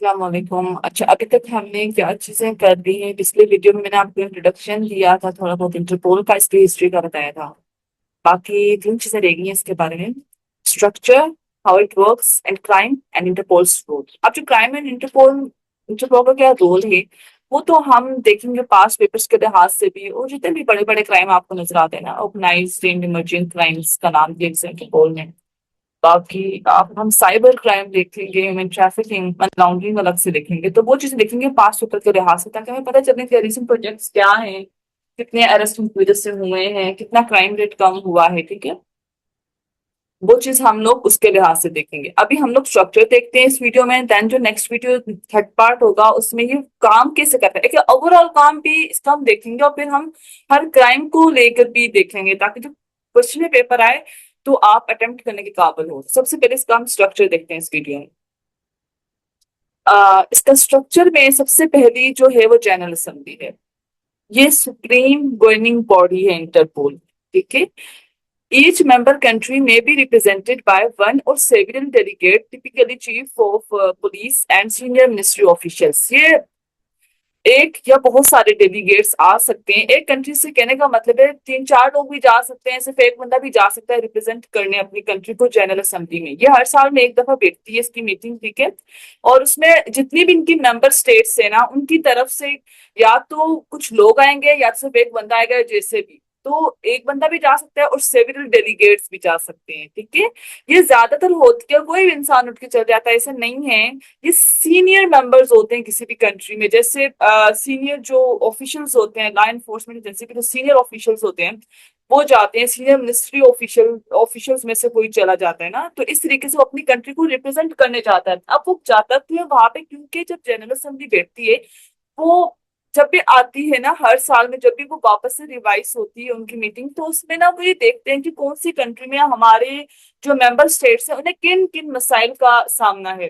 अस्सलाम वालेकुम। अच्छा, अभी तक हमने क्या चीजें कर ली हैं। पिछले वीडियो में मैंने आपको इंट्रोडक्शन दिया था, थोड़ा बहुत इंटरपोल का, इसकी हिस्ट्री का बताया था। बाकी तीन चीजें रह गई हैं इसके बारे में: structure, how it works, and crime and Interpol's role. अब जो क्राइम एंड इंटरपोल का क्या रोल है, वो तो हम देखेंगे पास्ट पेपर्स के लिहाज से भी। और जितने भी बड़े बड़े क्राइम आपको नजर आते हैं ना, ऑर्गेनाइज्ड एंड इमर्जिंग क्राइम्स का नाम दिया गया इंटरपोल ने। बाकी आप हम साइबर क्राइम देखेंगे, ह्यूमन ट्रैफिकिंग, मनी लॉन्ड्रिंग अलग से देखेंगे। तो वो चीजें देखेंगे पास्ट पेपर के लिहाज से, ताकि हमें पता चले कि रिसेंट प्रोजेक्ट्स क्या हैं, कितने अरेस्ट उनकी वजह से हुए हैं, कितना क्राइम रेट कम हुआ है। ठीक है, वो चीज हम लोग उसके लिहाज से देखेंगे। अभी हम लोग स्ट्रक्चर देखते हैं इस वीडियो में, देन जो नेक्स्ट वीडियो थर्ड पार्ट होगा उसमें ये काम कैसे करता है, देखिए ओवरऑल काम भी इसका हम देखेंगे, और फिर हम हर क्राइम को लेकर भी देखेंगे, ताकि जब क्वेश्चन में पेपर आए तो आप अटेम्प्ट करने के काबिल हो। सबसे पहले इसका हम स्ट्रक्चर देखते हैं इस वीडियो में। इसका स्ट्रक्चर में सबसे पहली जो है वो जनरल असेंबली है। ये सुप्रीम गवर्निंग बॉडी है इंटरपोल। ठीक है, each member country may be represented by one or several delegate, typically chief of police and senior ministry officials। ये एक या बहुत सारे डेलीगेट्स आ सकते हैं। एक कंट्री से कहने का मतलब है तीन चार लोग भी जा सकते हैं, सिर्फ एक बंदा भी जा सकता है रिप्रेजेंट करने अपनी कंट्री को जनरल असेंबली में। ये हर साल में एक दफा बैठती है इसकी मीटिंग। ठीक है, और उसमें जितनी भी इनकी मेंबर स्टेट्स है ना, उनकी तरफ से या तो कुछ लोग आएंगे या तो सिर्फ एक बंदा आएगा। जैसे भी तो एक बंदा भी जा सकता है और सेवरल डेलीगेट्स भी जा सकते हैं। ठीक है, ये ज्यादातर होती है, कोई भी इंसान उठ के चल जाता है, ऐसा नहीं है। ये सीनियर मेंबर्स होते हैं किसी भी कंट्री में। जैसे सीनियर जो ऑफिशियल्स होते हैं, लॉ एनफोर्समेंट एजेंसी के जो सीनियर ऑफिशियल्स होते हैं, वो जाते हैं। सीनियर मिनिस्ट्री ऑफिशियल्स में से कोई चला जाता है ना, तो इस तरीके से वो अपनी कंट्री को रिप्रेजेंट करने जाता है। अब वो जाता तो है वहां पे, क्योंकि जब जनरल असेंबली बैठती है, वो जब भी आती है ना हर साल में, जब भी वो वापस से रिवाइज होती है उनकी मीटिंग, तो उसमें ना वो ये देखते हैं कि कौन सी कंट्री में हमारे जो मेंबर स्टेट्स हैं उन्हें किन किन मसाइल का सामना है।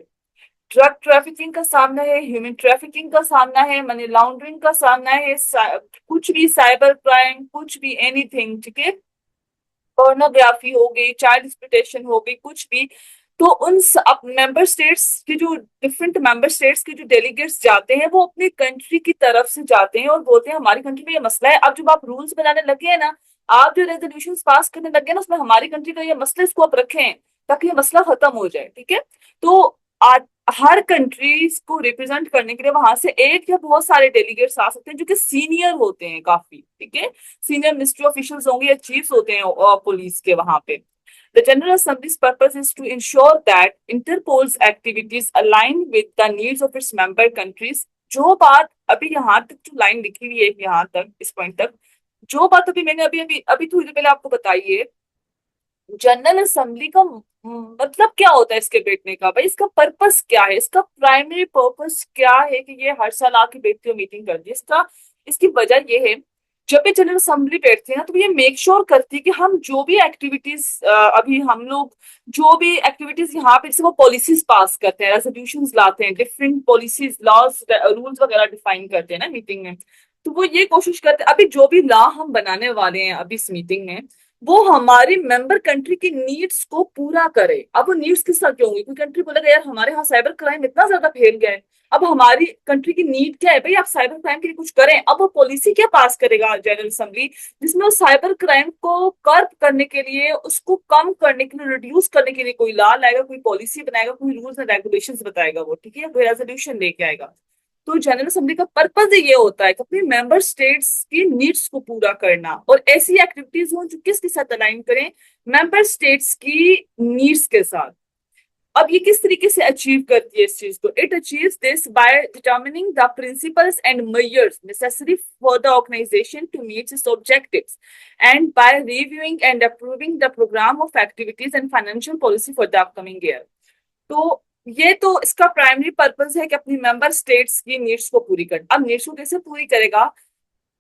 ड्रग ट्रैफिकिंग का सामना है, ह्यूमन ट्रैफिकिंग का सामना है, मनी लॉन्ड्रिंग का सामना है, कुछ भी साइबर क्राइम, कुछ भी एनीथिंग। ठीक है, पोर्नोग्राफी हो गई, चाइल्ड एक्सप्लॉयटेशन हो गई, कुछ भी। तो उन मेंबर स्टेट्स के जो डिफरेंट मेंबर स्टेट्स के जो डेलीगेट्स जाते हैं, वो अपनी कंट्री की तरफ से जाते हैं और बोलते हैं हमारी कंट्री में ये मसला है। अब जब आप रूल्स बनाने लगे हैं ना, आप जो रेजोल्यूशन पास करने लगे हैं ना, उसमें हमारी कंट्री का ये मसला, इसको आप रखें ताकि ये मसला खत्म हो जाए। ठीक है, तो आज हर कंट्रीज को रिप्रेजेंट करने के लिए वहां से एक या बहुत सारे डेलीगेट्स आ सकते हैं जो कि सीनियर होते हैं काफी। ठीक है, सीनियर मिनिस्ट्री ऑफिशियल्स होंगे या चीफ्स होते हैं पुलिस के वहां पे। The General Assembly's purpose is to ensure that Interpol's activities align with the needs of its member countries। जो बात अभी यहाँ तक जो लाइन लिखी हुई है, यहाँ तक इस पॉइंट तक जो बात अभी मैंने अभी अभी अभी थोड़ी देर पहले आपको बताई है, जनरल असेंबली का मतलब क्या होता है इसके बैठने का, भाई इसका पर्पस क्या है, इसका प्राइमरी पर्पस क्या है कि ये हर साल आके बैठती है, मीटिंग करती है। इसका इसकी वजह ये है, जब भी जनरल असेंबली बैठती है ना, तो ये मेक श्योर करती है कि हम जो भी एक्टिविटीज अभी हम लोग जो भी एक्टिविटीज यहाँ पे, जैसे वो पॉलिसीज पास करते हैं, रेजोल्यूशंस लाते हैं, डिफरेंट पॉलिसीज लॉज रूल्स वगैरह डिफाइन करते हैं ना मीटिंग में। तो वो ये कोशिश करते हैं अभी जो भी लॉ हम बनाने वाले हैं अभी इस मीटिंग में, वो हमारी मेंबर कंट्री की नीड्स को पूरा करे। अब वो नीड्स किस तरह की होंगी, कोई कंट्री बोलेगा यार हमारे यहाँ साइबर क्राइम इतना ज्यादा फैल गया है, अब हमारी कंट्री की नीड क्या है, भाई आप साइबर क्राइम के लिए कुछ करें। अब वो पॉलिसी क्या पास करेगा जनरल असेंबली, जिसमें वो साइबर क्राइम को कर्ब करने के लिए, उसको कम करने के लिए, रिड्यूस करने के लिए कोई लॉ लाएगा, कोई पॉलिसी बनाएगा, कोई रूल्स एंड रेगुलेशन बताएगा वो। ठीक है, कोई रेजोल्यूशन लेके आएगा। तो जनरल असेंबली का पर्पज ये होता है कि अपने मेंबर स्टेट्स की नीड्स को पूरा करना, और ऐसी एक्टिविटीज हो जो किसके साथ अलाइन करें, मेंबर स्टेट्स की नीड्स के साथ। अब ये किस तरीके से अचीव करती है इस चीज को, it achieves this by determining the principles and measures necessary for the organisation to meet its objectives, and by reviewing and approving the programme of activities and financial policy for the upcoming year. तो ये तो इसका primary purpose है कि अपनी member states की needs को पूरी कर। अब नीड्स को कैसे पूरी करेगा,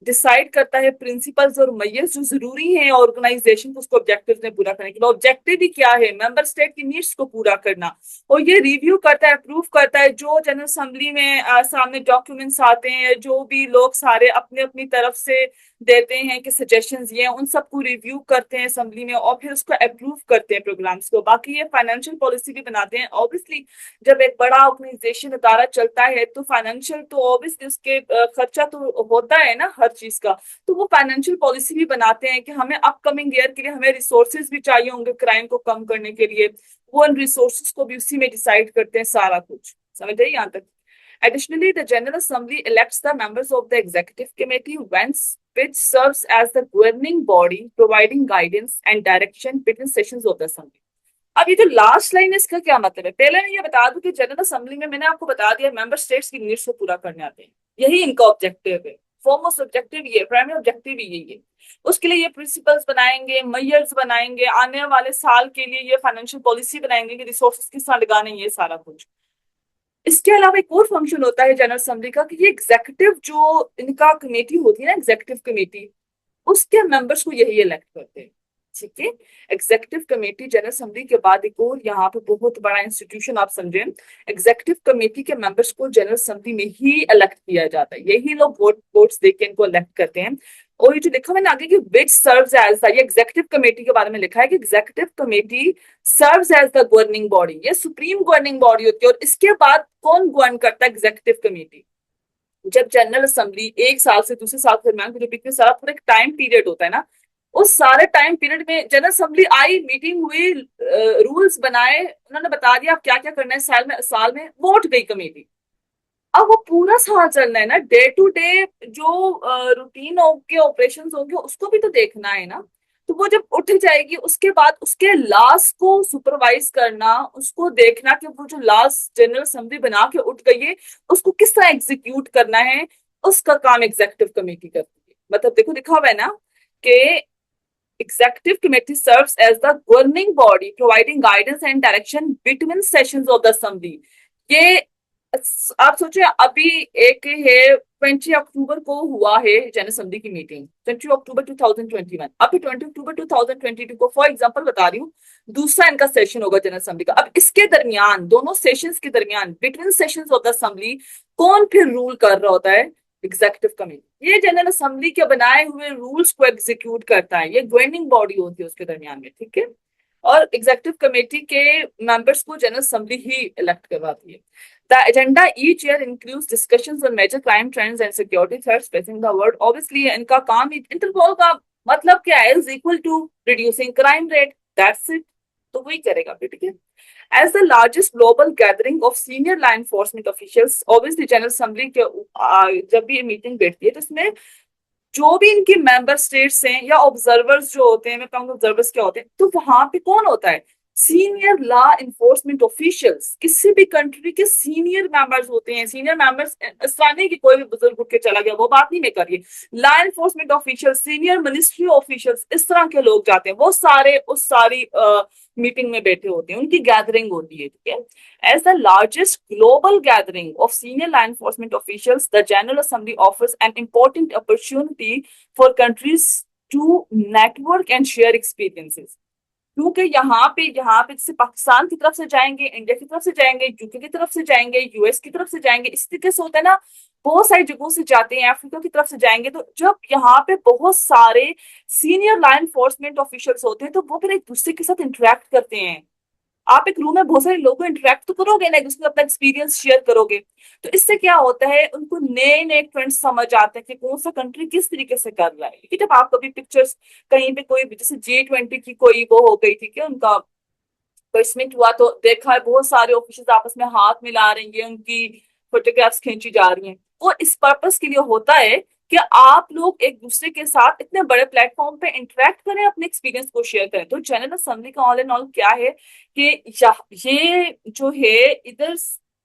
डिसाइड करता है प्रिंसिपल्स और मेजर्स जो जरूरी हैं ऑर्गेनाइजेशन को उसको ऑब्जेक्टिव्स में पूरा करने के लिए। ऑब्जेक्टिव ही क्या है, मेंबर स्टेट की नीड्स को पूरा करना। और ये रिव्यू करता है, अप्रूव करता है, जो जनरल असेंबली में सामने डॉक्यूमेंट्स आते हैं, जो भी लोग सारे अपने अपनी तरफ से देते हैं कि सजेशंस ये हैं, उन सबको रिव्यू करते हैं असेंबली में और फिर उसको अप्रूव करते हैं प्रोग्राम्स को। बाकी ये फाइनेंशियल पॉलिसी भी बनाते हैं। ऑब्वियसली जब एक बड़ा ऑर्गेनाइजेशन अदारा चलता है तो फाइनेंशियल तो ऑब्वियसली उसके खर्चा तो होता है ना हर चीज का, तो वो फाइनेंशियल पॉलिसी भी बनाते हैं कि हमें अपकमिंग ईयर के लिए हमें रिसोर्सेज भी चाहिए होंगे क्राइम को कम करने के लिए, वो उन रिसोर्सेज को भी उसी में डिसाइड करते हैं सारा कुछ। समझ आई यहाँ तक? Additionally, the General Assembly elects the members of the Executive Committee, which serves as the governing body, providing guidance and direction between sessions of the Assembly. अब ये जो लास्ट लाइन है इसका क्या मतलब है? पहले मैं ये बता दूं कि जनरल असेंबली में मैंने आपको बता दिया मेंबर स्टेट्स की नीड्स को पूरा करने आते हैं, यही इनका ऑब्जेक्टिव है। फॉरमोस्ट ऑब्जेक्टिव ये, प्राइमरी ऑब्जेक्टिव ही यही है। उसके लिए ये प्रिंसिपल्स बनाएंगे, मेजर्स बनाएंगे, आने वाले साल के लिए ये फाइनेंशियल पॉलिसी बनाएंगे कि रिसोर्सेज किस तरह लगाने, ये सारा कुछ। इसके अलावा एक और फंक्शन होता है जनरल असेंबली का कि ये एग्जीक्यूटिव जो इनका कमेटी होती है ना, एग्जीक्यूटिव कमेटी, उसके मेंबर्स को यही इलेक्ट करते हैं। ठीक है, एग्जीक्यूटिव कमेटी जनरल असेंबली के बाद एक और यहाँ पे बहुत बड़ा इंस्टीट्यूशन आप समझे, एग्जीक्यूटिव कमेटी के मेंबर्स को जनरल असेंबली में ही इलेक्ट किया जाता है। यही लोग वोट्स देके इनको इलेक्ट करते हैं। और ये जो लिखा मैंने आगे कि विच सर्व्स एज द, ये एग्जीक्यूटिव कमेटी के बारे में लिखा है कि executive committee serves as the governing body, ये सुप्रीम गवर्निंग बॉडी होती है। और इसके बाद कौन गवर्न करता है? Executive committee. जब जनरल असेंबली एक साल से दूसरे साल के दरमियान जो बीच सारा पूरा एक टाइम पीरियड होता है ना, उस सारे टाइम पीरियड में जनरल असेंबली आई, मीटिंग हुई, रूल्स बनाए, उन्होंने बता दिया आप क्या क्या करना है साल में वोट गई कमेटी। अब वो पूरा साल चलना है ना, डे टू डे जो रूटीन होंगे, ऑपरेशन होंगे, उसको भी तो देखना है ना। तो वो जब उठ जाएगी उसके बाद उसके लास्ट को सुपरवाइज करना, उसको देखना कि वो जो लास्ट जनरल असेंबली बना के उठ गई है उसको किस तरह एग्जीक्यूट करना है, उसका काम एग्जीक्यूटिव कमेटी करती है। मतलब देखो लिखा हुआ है ना कि executive committee serves as the governing body providing guidance and direction between sessions of the assembly। ये आप सोचिए अभी एक है 20 अक्टूबर को हुआ है जनरल असेंबली की मीटिंग, 20 अक्टूबर 2021। अभी 20 अक्टूबर 2022 को फॉर एग्जांपल बता रही हूँ दूसरा इनका सेशन होगा जनरल असेंबली का। अब इसके दरमियान, दोनों सेशंस के दरमियान, between sessions of the assembly कौन फिर रूल कर रहा होता है? Executive committee. ये जनरल असेंबली के बनाए हुए रूल्स को एग्जीक्यूट करता है, ये गवर्निंग बॉडी होती है उसके दरमियान में। ठीक है, और एग्जीक्यूटिव कमेटी के मेंबर्स को जनरल असेंबली ही इलेक्ट करवाती है। The agenda each year includes discussions on major crime trends and security threats facing the world। Obviously इनका काम, इंटरपोल का मतलब क्या है? is equal to reducing crime rate, that's it। तो वही करेगा। ठीक है, as the largest global gathering of senior law enforcement officials, obviously general assembly के जब भी ये मीटिंग बैठती है तो इसमें जो भी इनके मेंबर स्टेट्स हैं या ऑब्जर्वर्स जो होते हैं, मैं कहूँगा ऑब्जर्वर्स क्या होते हैं, तो वहां पे कौन होता है? Senior law enforcement officials. किसी भी कंट्री के सीनियर मेंबर्स होते हैं। सीनियर मेंबर्स इस तरह नहीं कि कोई भी बुजुर्ग उठ के चला गया, वो बात नहीं मैं कर रही। Law enforcement officials, senior ministry officials, इस तरह के लोग जाते हैं, वो सारे उस सारी मीटिंग में बैठे होते हैं, उनकी गैदरिंग होती है। ठीक है, as the largest global gathering of senior law enforcement officials, the General Assembly offers an important opportunity for countries to network and share experiences। क्योंकि यहाँ पे जैसे पाकिस्तान की तरफ से जाएंगे, इंडिया की तरफ से जाएंगे, यूके की तरफ से जाएंगे, यूएस की तरफ से जाएंगे, इस तरीके से होता है ना, बहुत सारी जगहों से जाते हैं, अफ्रीका की तरफ से जाएंगे। तो जब यहाँ पे बहुत सारे सीनियर लॉ एनफोर्समेंट ऑफिशियल्स होते हैं तो वो फिर एक दूसरे के साथ इंटरेक्ट करते हैं। आप एक रूम में बहुत सारे लोगों इंटरेक्ट तो करोगे ना, जिसमें अपना एक्सपीरियंस शेयर करोगे, तो इससे क्या होता है, उनको नए नए ट्रेंड्स समझ आते हैं कि कौन सा कंट्री किस तरीके से कर रहा है। जब आप कभी पिक्चर्स कहीं पे कोई जैसे G20 की कोई वो हो गई थी कि उनका प्लेसमेंट हुआ, तो देखा है बहुत सारे ऑफिसर्स आपस में हाथ मिला रही हैं, उनकी फोटोग्राफ्स खींची जा रही हैं। वो इस पर्पस के लिए होता है कि आप लोग एक दूसरे के साथ इतने बड़े प्लेटफॉर्म पे इंटरेक्ट करें, अपने एक्सपीरियंस को शेयर करें। तो जनरल असेंबली का ऑल एंड ऑल क्या है कि ये जो है इधर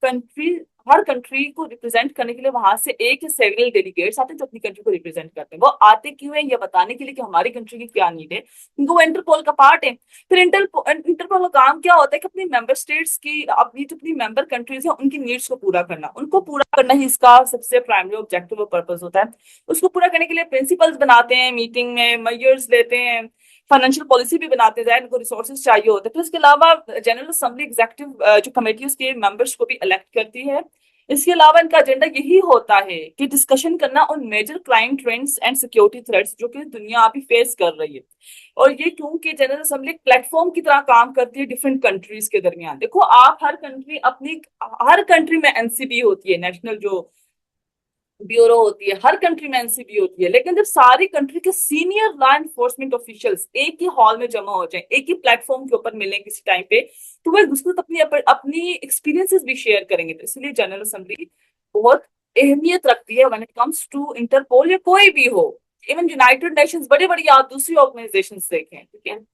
कंट्री, हर कंट्री को रिप्रेजेंट करने के लिए वहां से एक या सेवरल डेलीगेट्स आते हैं जो अपनी कंट्री को रिप्रेजेंट करते हैं। वो आते क्यों है? ये बताने के लिए कि हमारी कंट्री की क्या नीड है, क्योंकि वो इंटरपोल का पार्ट है। फिर इंटरपोल का काम क्या होता है कि अपनी मेंबर स्टेट्स की, अपनी जो अपनी मेंबर कंट्रीज है, उनकी नीड्स को पूरा करना, उनको पूरा करना ही इसका सबसे प्राइमरी ऑब्जेक्टिव और पर्पस होता है। उसको पूरा करने के लिए प्रिंसिपल्स बनाते हैं, मीटिंग में मेजर्स लेते हैं, फाइनेंशियल पॉलिसी भी बनाते हैं, इनको रिसोर्सेज चाहिए होते हैं। तो इसके अलावा जनरल असेंबली एग्जीक्यूटिव जो कमेटी उसके मेंबर्स को भी इलेक्ट करती है। इसके अलावा इनका एजेंडा यही होता है कि डिस्कशन करना on major crime trends and security threats जो कि दुनिया अभी फेस कर रही है। और ये क्योंकि जनरल असेंबली एक प्लेटफॉर्म की तरह काम करती है डिफरेंट कंट्रीज के दरमियान। देखो आप हर कंट्री में एनसीबी होती है, नेशनल जो ब्यूरो होती है, हर कंट्री में एनसीबी होती है, लेकिन जब सारी कंट्री के सीनियर लॉ एनफोर्समेंट ऑफिशियल्स एक ही हॉल में जमा हो जाए, एक ही प्लेटफॉर्म के ऊपर मिलें किसी टाइम पे, तो वो एक दूसरे को अपनी अपनी एक्सपीरियंसेस भी शेयर करेंगे। तो इसलिए जनरल असेंबली बहुत अहमियत रखती है when it comes to Interpol या कोई भी हो, इवन यूनाइटेड नेशंस, बड़ी बड़ी आप दूसरी ऑर्गेनाइजेशन देखें, ठीक है।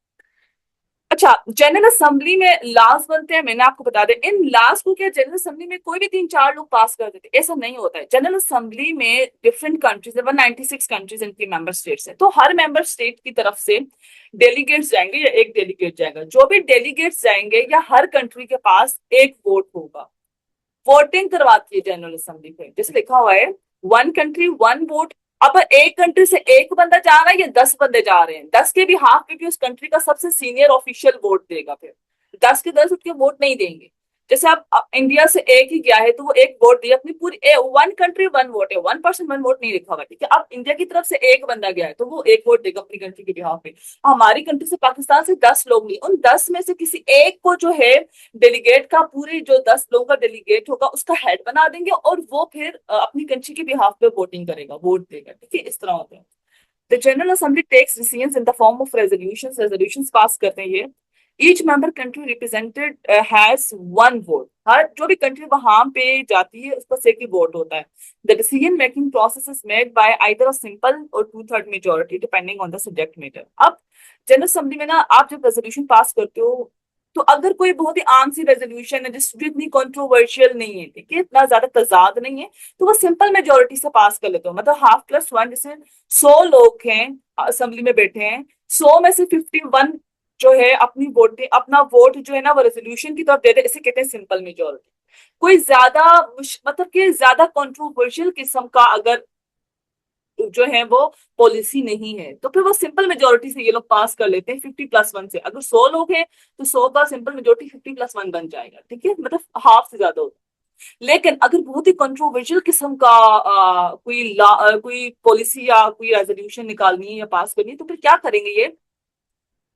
अच्छा, जनरल असेंबली में लास्ट बनते हैं, मैंने आपको बता दें इन लास्ट को क्या जनरल असेंबली में कोई भी 3-4 लोग पास कर देते, ऐसा नहीं होता है। जनरल असेंबली में डिफरेंट कंट्रीज है, 196 कंट्रीज इनकी मेंबर स्टेट्स है, तो हर मेंबर स्टेट की तरफ से डेलीगेट्स जाएंगे या एक डेलीगेट जाएगा। जो भी डेलीगेट्स जाएंगे या हर कंट्री के पास एक वोट होगा, वोटिंग करवाती है जनरल असेंबली पे, जैसे लिखा हुआ है 1 कंट्री 1 वोट। अब एक कंट्री से एक बंदा जा रहा है या 10 बंदे जा रहे हैं, 10 के भी हाफ पे भी उस कंट्री का सबसे सीनियर ऑफिशियल वोट देगा, फिर 10 के 10 उठ के वोट नहीं देंगे। जैसे आप इंडिया से एक ही गया है तो वो एक वोट दिया, अपनी पूरी 1 कंट्री 1 वोट है, 1 पर्सन 1 वोट नहीं लिखा हुआ, ठीक है। अब इंडिया की तरफ से एक बंदा गया है तो वो एक वोट देगा अपनी कंट्री के बिहाफ पे। हमारी कंट्री से पाकिस्तान से 10 लोग नहीं, उन 10 में से किसी एक को जो है डेलीगेट का, पूरे जो 10 लोगों का डेलीगेट होगा उसका हेड बना देंगे और वो फिर अपनी कंट्री के बिहाफ पे वोटिंग करेगा, वोट देगा, ठीक है। इस तरह होता है। The General Assembly takes decisions in the form of resolutions. Resolutions पास करते हैं ये। Each member country represented has 1 vote. हर जो भी कंट्री वहां पे जाती है उसका एक ही वोट होता है। The decision making process is made by either a simple or 2/3 majority depending on the subject matter. अब जनरल असेंबली में ना आप जब रेजोल्यूशन पास करते हो तो अगर कोई बहुत ही आम सी रेजोल्यूशन है जिसमें इतनी कंट्रोवर्शियल नहीं है, ठीक है, इतना ज्यादा तजाद नहीं है, तो वो सिंपल मेजोरिटी से पास कर लेते हो। मतलब ½ + 1, जैसे 100 लोग हैं असेंबली में बैठे हैं, 100 में से 51 जो है अपना वोट जो है ना वो रेजोल्यूशन की तरफ देते हैं, इसे कहते हैं सिंपल मेजोरिटी। कोई ज्यादा मतलब कि ज्यादा कंट्रोवर्शियल किस्म का अगर जो है वो पॉलिसी नहीं है तो फिर वो सिंपल मेजोरिटी से ये लोग पास कर लेते हैं 50+1 से। अगर 100 लोग हैं तो 100 का सिंपल मेजोरिटी 50+1 बन जाएगा, ठीक है, मतलब हाफ से ज्यादा होता है। लेकिन अगर बहुत ही कंट्रोवर्शियल किस्म का कोई पॉलिसी या कोई रेजोल्यूशन निकालनी है या पास करनी है तो फिर क्या करेंगे ये,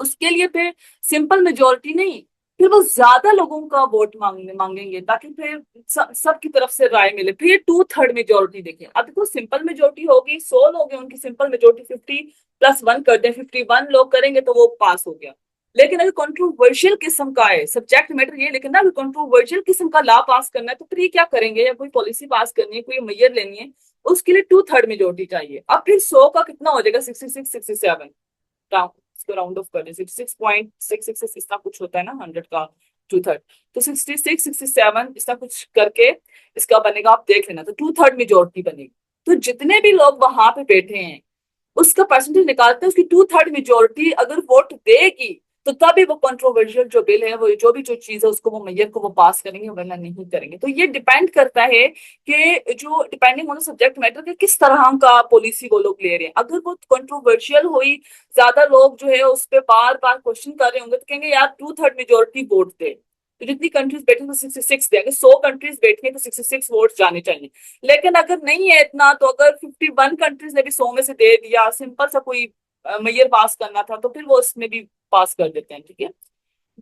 उसके लिए फिर सिंपल मेजोरिटी नहीं, फिर वो ज्यादा लोगों का वोट मांगेंगे ताकि फिर सब की तरफ से राय मिले। फिर ये 2/3 मेजोरिटी देखें। अब देखो सिंपल मेजोरिटी होगी, 100 लोग हैं उनकी सिंपल मेजोरिटी 50+1 कर दें, 51 लोग करेंगे तो वो पास हो गया। लेकिन अगर कंट्रोवर्शियल किस्म का है, सब्जेक्ट मैटर ये, लेकिन ना अगर कंट्रोवर्शियल किस्म का लॉ पास करना है तो फिर ये क्या करेंगे, या कोई पॉलिसी पास करनी है, कोई मैयर लेनी है, उसके लिए 2/3 मेजोरिटी चाहिए। अब फिर 100 का कितना हो जाएगा, 66-67, इसको राउंड ऑफ कर दे, 66.666 इतना कुछ होता है ना 100 का 2/3, तो 66-67 इतना कुछ करके इसका बनेगा, आप देख लेना, तो 2/3 मेजोरिटी बनेगी। तो जितने भी लोग वहां पे बैठे हैं उसका परसेंटेज निकालते हैं, उसकी 2/3 मेजोरिटी अगर वोट देगी तो तभी वो कंट्रोवर्शियल जो बिल है, वो जो चीज है उसको वो मैयर को वो पास करेंगे, वरना नहीं करेंगे। तो ये डिपेंड करता है कि जो डिपेंडिंग ऑन सब्जेक्ट मैटर के किस तरह का पॉलिसी वो लोग ले रहे हैं। अगर वो कंट्रोवर्शियल हुई, ज्यादा लोग जो है उस पर बार बार क्वेश्चन कर रहे होंगे, तो कहेंगे यार 2/3 मेजोरिटी वोट दे। तो जितनी कंट्रीज बैठी तो 66 दे, अगर 100 कंट्रीज बैठी तो 66 वोट जाने चाहिए। लेकिन अगर नहीं है इतना, तो अगर 51 कंट्रीज ने भी 100 में से दे दिया, सिंपल सा कोई मेयर पास करना था, तो फिर वो उसमें भी पास कर देते हैं, ठीक है।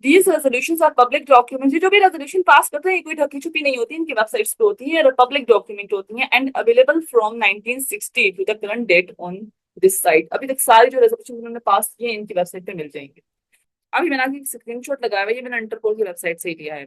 These resolutions are public documents. जो भी रेजोल्यूशन पास करते हैं कोई ढकी छुपी नहीं होती, इनकी वेबसाइट्स पे होती है और पब्लिक डॉक्यूमेंट होती है and available from 1960 to the current date on this site. अभी तक सारे जो रेजोल्यूशन उन्होंने पास किए इनकी वेबसाइट पे मिल जाएंगे। अभी मैंने आपकी स्क्रीनशॉट लगाया हुआ है, ये मैंने इंटरपोल की वेबसाइट से ही लिया है।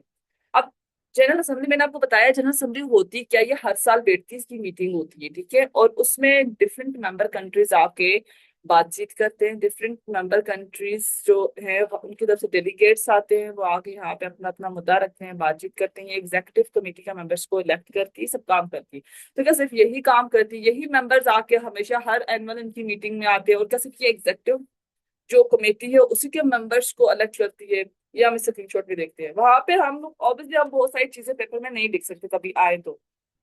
अब जनरल असेंबली, मैंने आपको बताया जनरल असेंबली होती क्या, ये हर साल बैठती है, इसकी मीटिंग होती है, ठीक है, और उसमें डिफरेंट मेंबर कंट्रीज आके बातचीत करते हैं। डिफरेंट मेंबर कंट्रीज जो है उनकी तरफ से डेलीगेट्स आते हैं, वो आके यहाँ पे अपना अपना मुद्दा रखते हैं, बातचीत करते हैं। एग्जीक्यूटिव कमेटी का मेंबर्स को इलेक्ट करती है, सब काम करती है। तो क्या सिर्फ यही काम करती है, यही मेंबर्स आके हमेशा हर एनुअल इनकी मीटिंग में आते हैं, और क्या सिर्फ ये एग्जीक्यूटिव जो कमेटी है उसी के मेंबर्स को अलग करती है? ये हम स्क्रीनशॉट भी देखते हैं। वहां पे हम लोग ऑब्वियसली हम बहुत सारी चीजें पेपर में नहीं लिख सकते, कभी आए तो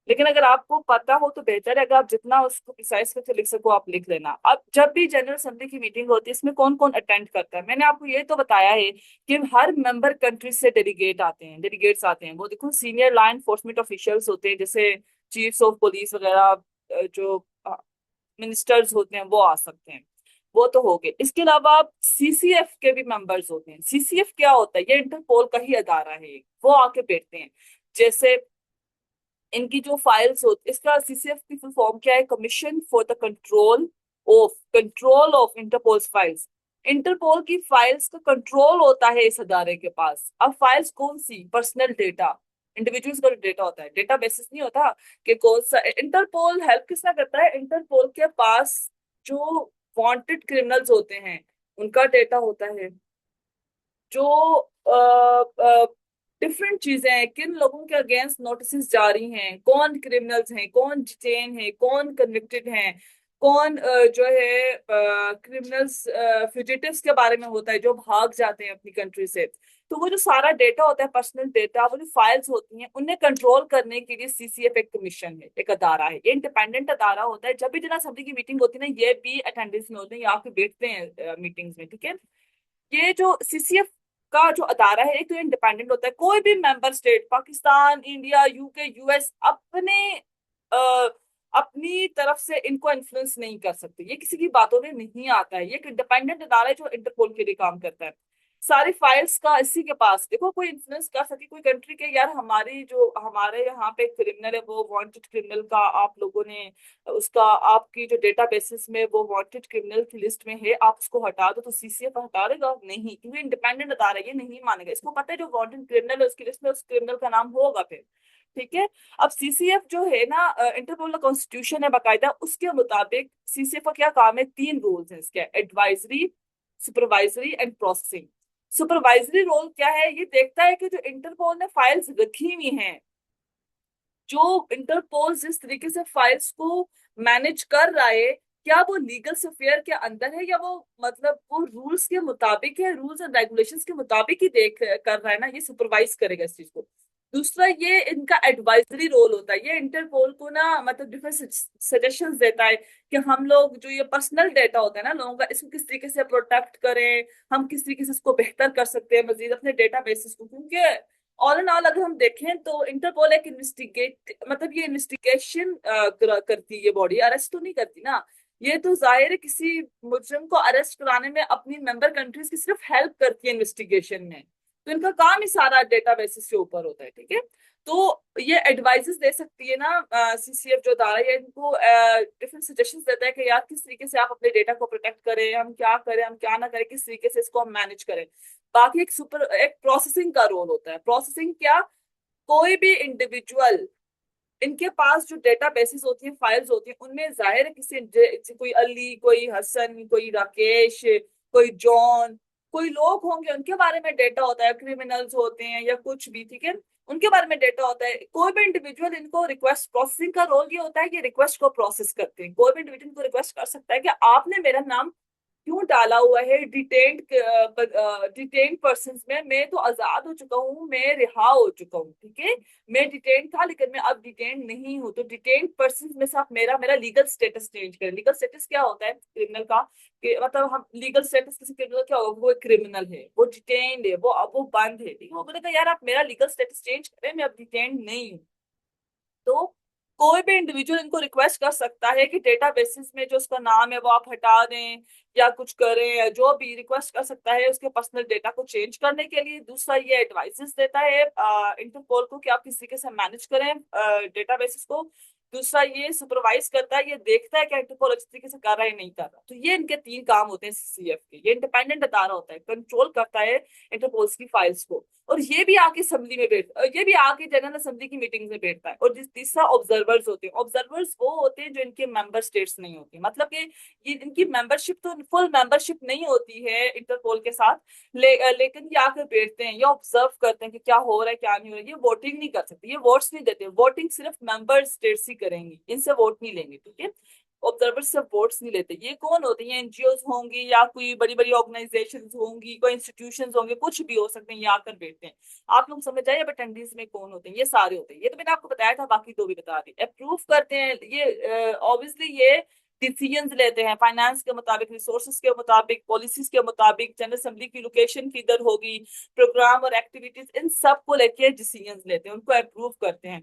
लेकिन अगर आपको पता हो तो बेहतर है, अगर आप जितना उसको प्रिसाइज करके लिख सको आप लिख लेना। अब जब भी जनरल असेंबली की मीटिंग होती है इसमें कौन कौन अटेंड करता है, मैंने आपको ये तो बताया है कि हर मेंबर कंट्री से डेलीगेट्स आते हैं। वो देखो सीनियर लॉ एनफोर्समेंट ऑफिशियल्स होते हैं, जैसे चीफ्स ऑफ पुलिस वगैरह, जो मिनिस्टर्स होते हैं वो आ सकते हैं। वो तो हो गए। इसके अलावा आप सीसीएफ के भी मेंबर्स होते हैं। सीसीएफ क्या होता है? ये इंटरपोल का ही अदारा है, वो आके बैठते हैं। जैसे इनकी जो फाइल्स होती, इसका सीसीएफ की फुल फॉर्म क्या है? Commission for the control of Interpol's files. Interpol की फाइल्स का कंट्रोल होता है इस अदारे के पास। अब फाइल्स कौन सी? पर्सनल डेटा, इंडिविजुअल्स का जो डेटा होता है, डेटा बेसिस नहीं होता कि कौन सा। इंटरपोल हेल्प किसना करता है? इंटरपोल के पास जो वांटेड क्रिमिनल्स होते हैं उनका डेटा होता है। जो डिफरेंट चीजें हैं, किन लोगों के अगेंस्ट नोटिस जारी हैं, कौन क्रिमिनल्स हैं, कौन डिटेन है, कौन कन्विक्टेड हैं, कौन जो है क्रिमिनल्स फ्यूजिटिव्स के बारे में होता है जो भाग जाते हैं अपनी कंट्री से। तो वो जो सारा डेटा होता है, पर्सनल डेटा, वो जो फाइल्स होती हैं उन्हें कंट्रोल करने के लिए सीसीएफ एक कमीशन है, एक अदारा है। ये इंडिपेंडेंट अदारा होता है। जब भी जनरल असेंबली की मीटिंग होती है ना, ये भी अटेंडेंस में होते हैं, यहाँ पे बैठते हैं मीटिंग्स में, ठीक है। ये जो सीसीएफ का जो अदारा है एक तो इंडिपेंडेंट होता है। कोई भी member state, Pakistan, India, UK, US, uh, अपनी तरफ से इनको इन्फ्लुएंस नहीं कर सकते। ये किसी की बातों में नहीं आता है। ये एक इंडिपेंडेंट अदारा है जो इंटरपोल के लिए काम करता है। सारी फाइल्स का इसी के पास, देखो कोई इन्फ्लुएंस कर सके कोई कंट्री के, यार हमारी जो हमारे यहाँ पे क्रिमिनल है वो वांटेड क्रिमिनल का आप लोगों ने उसका आपकी जो डेटा बेसिस में वो वांटेड क्रिमिनल की लिस्ट में है, आप उसको हटा दो, तो सीसीएफ हटा देगा? नहीं, क्योंकि इंडिपेंडेंट अदारा है, ये नहीं मानेगा। इसको पता है जो वांटेड क्रिमिनल है उसकी लिस्ट में उस क्रिमिनल का नाम होगा फिर, ठीक है। अब सीसीएफ जो है ना, इंटरपोल का कॉन्स्टिट्यूशन है बाकायदा, उसके मुताबिक सीसीएफ का क्या काम है? 3 रोल्स हैं इसके, advisory, supervisory and processing. Supervisory role क्या है? ये देखता है कि जो इंटरपोल ने फाइल्स रखी हुई हैं, जो इंटरपोल जिस तरीके से फाइल्स को मैनेज कर रहा है, क्या वो लीगल स्फीयर के अंदर है, या वो मतलब वो रूल्स के मुताबिक है, रूल्स एंड रेगुलेशंस के मुताबिक ही देख कर रहा है ना, ये सुपरवाइज करेगा इस चीज को। दूसरा, ये इनका एडवाइजरी रोल होता है। ये इंटरपोल को ना मतलब डिफरेंट सजेशंस देता है कि हम लोग जो ये पर्सनल डेटा होता है ना लोगों का, इसको किस तरीके से प्रोटेक्ट करें, हम किस तरीके से इसको बेहतर कर सकते हैं मजीद अपने डेटा बेसिस को। क्योंकि ऑल एंड ऑल अगर हम देखें तो इंटरपोल एक इन्वेस्टिगेट मतलब ये इन्वेस्टिगेशन करती है, ये बॉडी अरेस्ट तो नहीं करती ना। ये तो जाहिर है किसी मुजरिम को अरेस्ट कराने में अपनी मेंबर कंट्रीज की सिर्फ हेल्प करती है इन्वेस्टिगेशन में। तो इनका काम ही सारा डेटा बेसिस के ऊपर होता है, ठीक है। तो ये एडवाइजेस दे सकती है ना सीसीएफ जो अदारा है, इनको डिफरेंट सजेशंस देता है कि यार किस तरीके से आप अपने डेटा को प्रोटेक्ट करें, हम क्या करें, हम क्या ना करें, किस तरीके से इसको हम मैनेज करें। बाकी एक प्रोसेसिंग का रोल होता है। प्रोसेसिंग क्या? कोई भी इंडिविजुअल, इनके पास जो डेटा बेसिस होती है, फाइल्स होती है, उनमें जाहिर है कोई अली, कोई हसन, कोई राकेश, कोई जॉन, कोई लोग होंगे उनके बारे में डेटा होता है, क्रिमिनल्स होते हैं या कुछ भी, ठीक है, उनके बारे में डेटा होता है। कोई भी इंडिविजुअल इनको रिक्वेस्ट, प्रोसेसिंग का रोल ये होता है कि रिक्वेस्ट को प्रोसेस करते हैं। कोई भी इंडिविजुअल को रिक्वेस्ट कर सकता है कि आपने मेरा नाम क्यों डाला हुआ है डिटेन्ड पर्सन में? मैं तो आजाद हो चुका हूँ, मैं रिहा हो चुका हूँ, ठीक है। मैं डिटेन था लेकिन मैं अब डिटेन नहीं हूँ। तो डिटेन्ड पर्सन में से आप मेरा मेरा लीगल स्टेटस चेंज करें। लीगल स्टेटस क्या होता है क्रिमिनल का? कि मतलब हम लीगल स्टेटस किसी क्रिमिनल क्या होगा? वो एक क्रिमिनल है, वो डिटेन्ड है, वो अब वो बंद है, ठीक है। वो बोलेगा यार आप मेरा लीगल स्टेटस चेंज करें, मैं अब डिटेन्ड नहीं हूँ। तो कोई भी इंडिविजुअल इनको रिक्वेस्ट कर सकता है कि डेटा बेसिस में जो उसका नाम है वो आप हटा दें या कुछ करें, या जो भी रिक्वेस्ट कर सकता है उसके पर्सनल डेटा को चेंज करने के लिए। दूसरा, ये एडवाइसेस देता है इंटरपोल को कि आप किस तरीके से मैनेज करें डेटा बेसिस को। दूसरा, ये सुपरवाइज करता है, ये देखता है कि इंटरपोल अच्छी तरीके से कर रहा है नहीं कर रहा। तो ये इनके 3 काम होते हैं सीसीएफ के। ये इंडिपेंडेंट अदारा होता है, कंट्रोल करता है इंटरपोल्स की फाइल्स को। और ये भी आके असेंबली में ये भी आके जनरल असेंबली की मीटिंग में बैठता है। और जिस तीसरा, ऑब्जर्वर्स होते हैं। ऑब्जर्वर्स वो होते हैं जो इनके मेंबर स्टेट्स नहीं होती, मतलब कि ये इनकी मेंबरशिप तो फुल मेंबरशिप नहीं होती है इंटरपोल के साथ, लेकिन ये आकर बैठते हैं, ये ऑब्जर्व करते हैं कि क्या हो रहा है क्या नहीं हो रहा है। ये वोटिंग नहीं कर सकते, ये वोट्स नहीं देते, वोटिंग सिर्फ मेंबर स्टेट्स ही करेंगी, इनसे वोट नहीं लेंगे, ठीक है। ऑब्जर्वर्स से वोट्स नहीं लेते। ये कौन होते हैं? एनजीओ होंगी या कोई बड़ी बड़ी ऑर्गेनाइजेशन होंगी, कोई इंस्टीट्यूशन होंगे, कुछ भी हो सकते हैं, ये आकर बैठते हैं। आप लोग समझ जाइए अटेंडेंस में कौन होते हैं, ये सारे होते हैं। ये तो मैंने आपको बताया था, बाकी दो भी बता दी। अप्रूव करते हैं ये ऑब्वियसली ये डिसीजंस लेते हैं फाइनेंस के मुताबिक, रिसोर्सेज के मुताबिक, पॉलिसीज के मुताबिक, जनरल असेंबली की लोकेशन किधर होगी, प्रोग्राम और एक्टिविटीज, इन सब को लेके डिसीजंस लेते हैं, उनको अप्रूव करते हैं।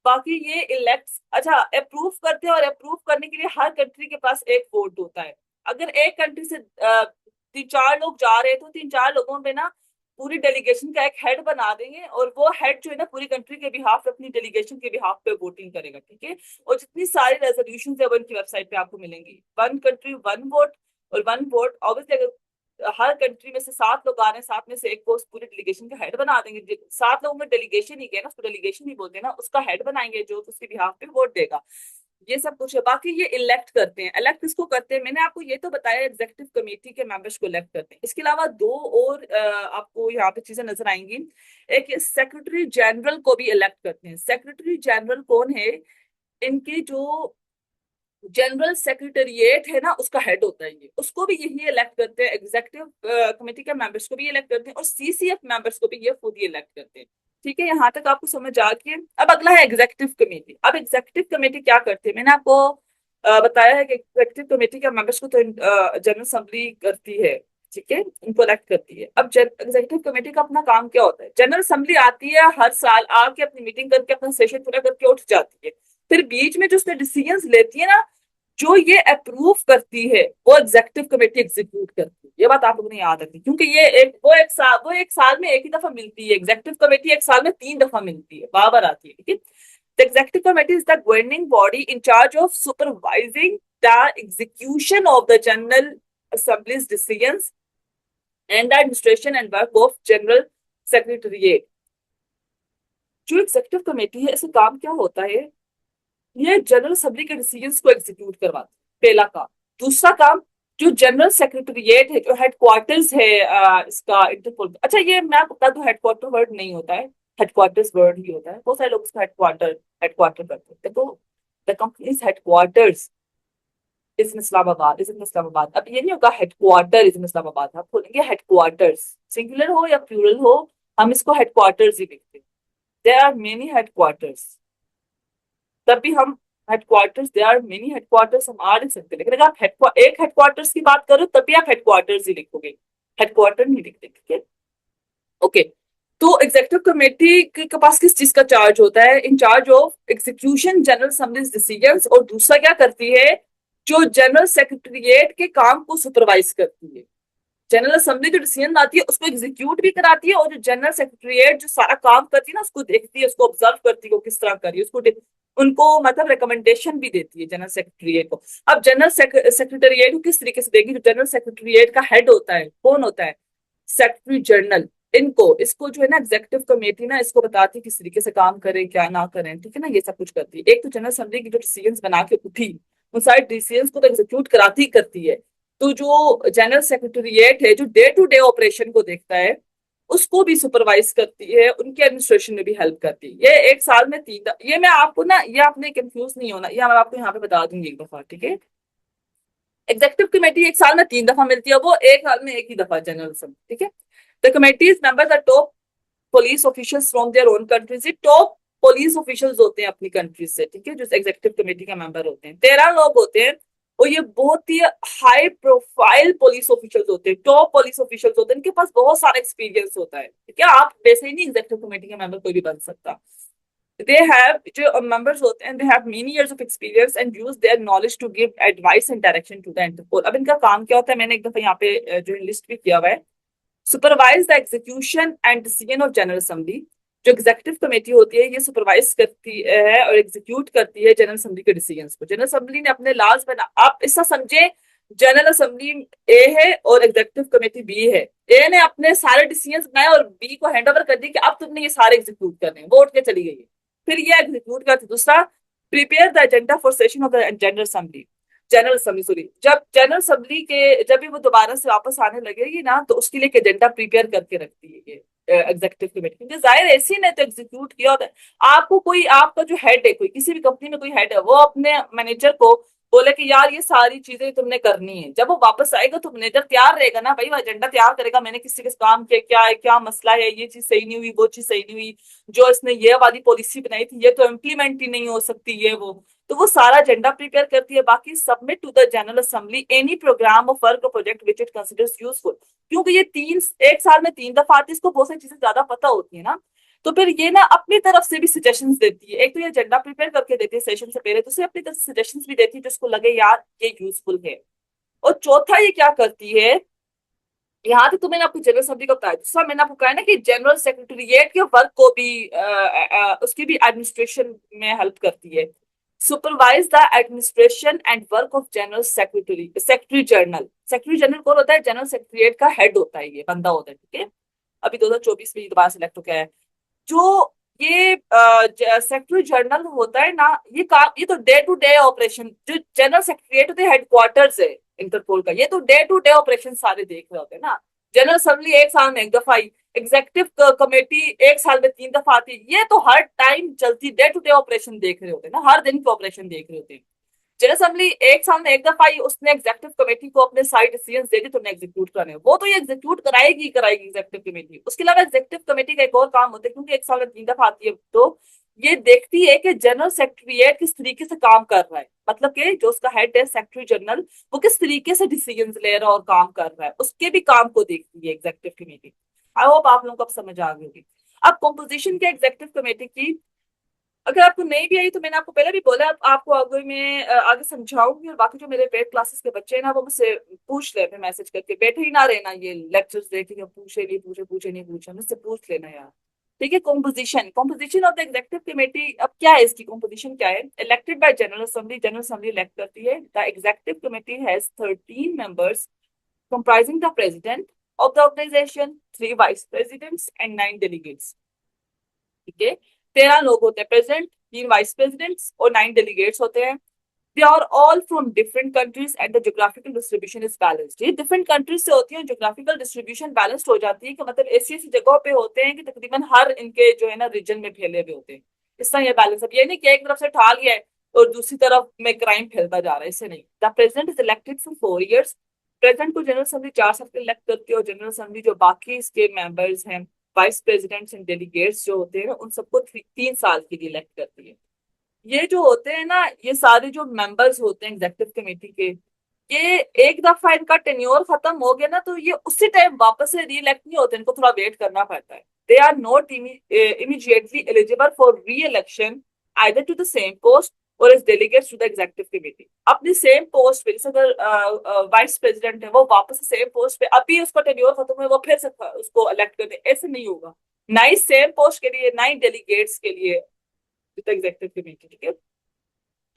बाकी ये इलेक्ट, अच्छा अप्रूव करते हैं, और अप्रूव करने के लिए हर कंट्री के पास एक वोट होता है। अगर एक कंट्री से 3-4 लोग जा रहे हैं तो 3-4 लोगों में ना पूरी डेलीगेशन का एक हेड बना देंगे, और वो हेड जो है ना पूरी कंट्री के बिहाफ, अपनी डेलीगेशन के बिहाफ पे वोटिंग करेगा, ठीक है। और जितनी सारी रेजोल्यूशन है वो इनकी वेबसाइट पे आपको मिलेंगी। 1 कंट्री 1 वोट, और 1 वोट ऑब्वियसली अगर हर कंट्री में से 7 लोग आ रहे हैं, 7 में से एक को उस पूरी डेलीगेशन का हेड बना देंगे। 7 लोगों में डेलीगेशन ही गया ना, उसको डेलीगेशन ही बोलते हैं ना, उसका हेड बनाएंगे जो उसके बिहाफ पे वोट देगा। ये सब कुछ है। बाकी ये इलेक्ट करते हैं। इलेक्ट किसको करते हैं? मैंने आपको ये तो बताया एग्जीक्यूटिव कमेटी के मेंबर्स को इलेक्ट करते हैं। इसके अलावा दो और आपको यहाँ पे चीजें नजर आएंगी। एक सेक्रेटरी जनरल को भी इलेक्ट करते हैं। सेक्रेटरी जनरल कौन है? इनके जो जनरल सेक्रेटरिएट है ना, उसका हेड होता है ये, उसको भी यही इलेक्ट करते हैं। एग्जीक्यूटिव कमेटी के मेंबर्स को भी इलेक्ट करते हैं, और सीसीएफ मेंबर्स को भी ये खुद ही इलेक्ट करते हैं। ठीक है, यहाँ तक आपको समझ आ गई। अब अगला है एग्जीक्यूटिव कमेटी। अब एग्जीक्यूटिव कमेटी क्या करती है? मैंने आपको बताया है कि एग्जीक्यूटिव कमेटी के मेंबर्स को तो जनरल असेंबली करती है, ठीक है, इनको इलेक्ट करती है। अब एग्जीक्यूटिव कमेटी का अपना काम क्या होता है? जनरल असेंबली आती है हर साल, आके अपनी मीटिंग करके अपना सेशन पूरा करके उठ जाती है। फिर बीच में जो उसने डिसीजंस लेती है ना, जो ये अप्रूव करती है, वो एग्जीक्यूटिव कमेटी एग्जीक्यूट करती है। ये बात आप लोगों ने याद रखनी, क्योंकि ये एक साल में एक ही दफा मिलती है। एग्जीक्यूटिव कमेटी एक साल में 3 दफा मिलती है, बार आती है, ठीक है। The executive committee is the governing body in charge of supervising the execution of the General Assembly's decisions and the administration and work of General Secretariat. जो एग्जीक्यूटिव कमेटी है, इसका काम क्या होता है? ये जनरल असेंबली के डिसीजंस को एग्जीक्यूट करवाती है, पहला काम। दूसरा काम, जो जनरल सेक्रेटरीट है, जो हेडक्वार्टर्स है इसका इंटरपोल। अच्छा, ये मैं आपको बता दूं, हेडक्वार्टर वर्ड नहीं होता है, हेडक्वार्टर्स वर्ड ही होता है। बहुत सारे लोग इसका हेडक्वार्टर हेडक्वार्टर करते हैं। देखो, the companies headquarters is in Islamabad, is in Islamabad. अब ये नहीं होगा हेडक्वार्टर इज इन इस्लामाबाद, आप बोलेंगे हेडक्वार्टर्स, सिंगुलर हो या प्लूरल हो, हम इसको हेडक्वार्टर्स ही लिखते हैं। देयर आर मेनी हेडक्वार्टर्स, तब भी हम headquarters, there are many headquarters हम आ नहीं सकते। लेकिन अगर आप एक हेडक्वार्टर्स की बात करो, तब भी आप हेडक्वार्टर्स ही लिखोगे, हेडक्वार्टर नहीं लिखते, ठीक है। ओके, तो एग्जीक्यूटिव कमेटी के पास किस चीज का चार्ज होता है? In charge of execution general assembly decisions. और दूसरा क्या करती है? जो जनरल सेक्रेटरीट के काम को सुपरवाइज करती है। जनरल असेंबली जो डिसीजन आती है उसको एग्जीक्यूट भी कराती है, और जो जनरल सेक्रेटरीट जो सारा काम करती है ना, उसको देखती है, उसको ऑब्जर्व करती है, वो किस तरह कर रही है, उसको उनको मतलब रिकमेंडेशन भी देती है जनरल सेक्रेटरीट को। अब जनरल सेक्रेटरीट को किस तरीके से देगी? जो जनरल सेक्रेटरीट का हेड होता है, कौन होता है? Secretary general. इनको इसको जो है ना एग्जीक्यूटिव कमेटी ना, इसको बताती है किस तरीके से काम करें, क्या ना करें, ठीक है ना, ये सब कुछ करती है। एक तो जनरल असेंबली की जो डिसीजंस बना के उठी, उन सारे डिसीजंस को तो एग्जीक्यूट कराती करती है। तो जो जनरल सेक्रेटरीट है, जो डे टू डे ऑपरेशन को देखता है, उसको भी सुपरवाइज करती है, उनके एडमिनिस्ट्रेशन में भी हेल्प करती है। ये एक साल में 3, ये मैं आपको ना, ये आपने कंफ्यूज नहीं होना, ये मैं आपको यहाँ पे बता दूंगी एक दफा, ठीक है। एग्जीक्यूटिव कमेटी एक साल में 3 दफा मिलती है, वो एक साल में एक ही दफा जनरल असेंबली, ठीक है। The committees members are top police officials from their own countries. Top police officials होते हैं अपनी कंट्री से, ठीक है, जो एग्जीक्यूटिव कमेटी के मेंबर होते हैं। 13 लोग होते हैं, और ये बहुत ही हाई प्रोफाइल पुलिस ऑफिशियल्स होते हैं, टॉप पुलिस ऑफिशियल्स होते हैं, इनके पास बहुत सारा एक्सपीरियंस होता है, ठीक है। आप वैसे ही नहीं एग्जीक्यूटिव कमेटी के मेंबर कोई भी बन सकता। They have जो members होते हैं, they have many years of experience and use their knowledge to give advice and direction to the Interpol। अब इनका काम क्या होता है? मैंने एक दफा यहाँ पे जो लिस्ट भी किया हुआ है। Supervise the execution and decision of general assembly. जो एग्जीक्यूटिव कमेटी होती है, ये सुपरवाइज करती है और एग्जीक्यूट करती है जनरल असेंबली के डिसीजंस को। जनरल असेंबली ने अपने लॉज बना, आप ऐसा समझे जनरल असेंबली ए है और एग्जीक्यूटिव कमेटी बी है। ए ने अपने सारे डिसीजंस बनाए और बी को हैंड ओवर कर दिया कि अब तुमने ये सारे एग्जीक्यूट करने हैं, वो उठ के चली गई है। फिर ये एग्जीक्यूट करती। दूसरा, prepare the agenda for session of the general assembly sorry, जब जनरल असेंबली के जब भी वो दोबारा से वापस आने लगेगी ना, तो उसके लिए एक एजेंडा प्रिपेयर करके रखती है ये एग्जीक्यूटिव कमेटी, क्योंकि जाहिर ऐसी ने तो एग्जीक्यूट किया होता है। आपको कोई, आपका जो हेड है, कोई किसी भी कंपनी में कोई हेड है, वो अपने मैनेजर को बोले कि यार ये सारी चीजें तुमने करनी है। जब वो वापस आएगा तो मैनेजर तैयार रहेगा ना भाई, वो एजेंडा तैयार करेगा, मैंने किसी के काम किया, क्या है, क्या मसला है, ये चीज सही नहीं हुई, वो चीज सही नहीं हुई, जो इसने ये वाली पॉलिसी बनाई थी ये तो इम्प्लीमेंट ही नहीं हो सकती, ये वो। तो वो सारा एजेंडा प्रिपेयर करती है। बाकी submit to the general assembly any programme of work project which it considers useful. क्योंकि ये तीन, एक साल में 3 दफा आती है, इसको बहुत सारी चीजें ज्यादा पता होती है ना। तो फिर ये ना अपनी तरफ से भी सजेशंस देती है। एक तो ये एजेंडा प्रिपेयर करके देती है सेशन से पहले, दूसरी अपनी तरफ से सजेशंस भी देती है जिसको लगे यार ये यूजफुल है। और चौथा ये क्या करती है, यहाँ तक तो मैंने आपको जनरल असेंबली का बताया। दूसरा मैंने आपको कहा ना कि जनरल सेक्रेटरीट के वर्क को भी उसकी भी एडमिनिस्ट्रेशन में हेल्प करती है। Supervise the administration and work of general secretary, secretary general. Secretary general कौन होता है? जनरल सेक्रेटरीट का हेड होता है, ये बंदा होता है, ठीक है। अभी 2024 में ये दोबारा सिलेक्ट हो गया है। जो ये सेक्रेटरी जनरल होता है ना, ये काम, ये तो डे टू डे ऑपरेशन, जो जनरल सेक्रेटरीट होते हैं हेडक्वार्टर्स है इंटरपोल का, ये तो डे टू डे ऑपरेशन सारे देख रहे होते हैं ना। जनरल असेंबली एक साल में 1 दफा आई, एग्जीक्यूटिव कमेटी एक साल में 3 दफा आती, ये तो हर टाइम चलती डे टू डे ऑपरेशन देख रहे होते हैं ना, हर दिन के ऑपरेशन देख रहे होते हैं। जनरल असेंबली एक साल में 1 दफा आई, उसने एग्जीक्यूटिव कमेटी को अपने सारे डिसीजन दे दी, तुमने एग्जीक्यूट करने, वो तो ये एग्जीक्यूट कराएगी कराएगी एग्जीक्यूटिव कमेटी। उसके अलावा एग्जीक्यूटिव कमेटी का एक और काम होता है, क्योंकि एक साल में 3 दफा आती है, तो ये देखती है कि जनरल सेक्रेटरीट किस तरीके से काम कर रहा है। मतलब कि जो उसका हेड है सेक्रेटरी जनरल, वो किस तरीके से डिसीजन ले रहा है और काम कर रहा है, उसके भी काम को देखती है एग्जीक्यूटिव कमेटी। आई होप आप लोगों को अब समझ आ गई होगी। अब कॉम्पोजिशन के एग्जीक्यूटिव कमेटी की, अगर आपको नहीं भी आई तो मैंने आपको पहले भी बोला, आपको आगे मैं आगे समझाऊंगी। और बाकी जो मेरे पेड क्लासेस के बच्चे हैं ना, वो मुझसे पूछ लेते हैं मैसेज करके, बैठे ही ना रहना ये लेक्चर्स देख के पूछे नहीं पूछे, पूछे नहीं पूछे, मुझसे पूछ लेना यार, ठीक है। Composition, composition of the executive committee, अब क्या है इसकी कॉम्पोजिशन क्या है? Elected by general assembly, general assembly elect करती है। The executive committee has 13 members comprising the president of the organization, 3 vice presidents and 9 delegates, ठीक है। 13 लोग होते हैं प्रेसिडेंट, 3 वाइस प्रेसिडेंट्स और 9 डेलीगेट्स होते हैं। They are all from different countries and the geographical distribution is balanced. ये different countries से होती है, ज्योग्राफिकल डिस्ट्रीब्यूशन बैलेंस्ड हो जाती है, कि मतलब ऐसी ऐसी जगहों पे होते हैं कि तकरीबन हर इनके जो है ना रीजन में फैले हुए होते हैं। इस तरह ये बैलेंस, अब ये नहीं कि एक तरफ से उठा लिया है और दूसरी तरफ में क्राइम फैलता जा रहा है, इससे नहीं। The president is elected for 4 years। President को जनरल असेंबली 4 साल के इलेक्ट करती है, और जनरल असेंबली जो बाकी इसके मेंबर्स हैं, वाइस प्रेसिडेंट्स एंड डेलीगेट्स जो होते हैं ना, उन सबको 3 साल के लिए इलेक्ट करती है। ये जो होते हैं ना, ये सारे जो मेंबर्स होते हैं एग्जीक्यूटिव कमेटी के, ये एक दफा इनका टेन्योर खत्म हो गया ना, तो ये उसी टाइम वापस से री इलेक्ट नहीं होते, इनको थोड़ा वेट करना पड़ता है। They are not immediately eligible for re election either to the same post or as delegates to the executive committee. अपनी सेम पोस्ट पे, जैसे अगर वाइस प्रेसिडेंट है, वो वापस से सेम पोस्ट पे, अभी उसका टेन्योर खत्म है, वो फिर से उसको इलेक्ट कर दे, ऐसे नहीं होगा। ना ही सेम पोस्ट के लिए, ना ही डेलीगेट्स के लिए एग्जीक्यूटिव कमेटी, ठीक है,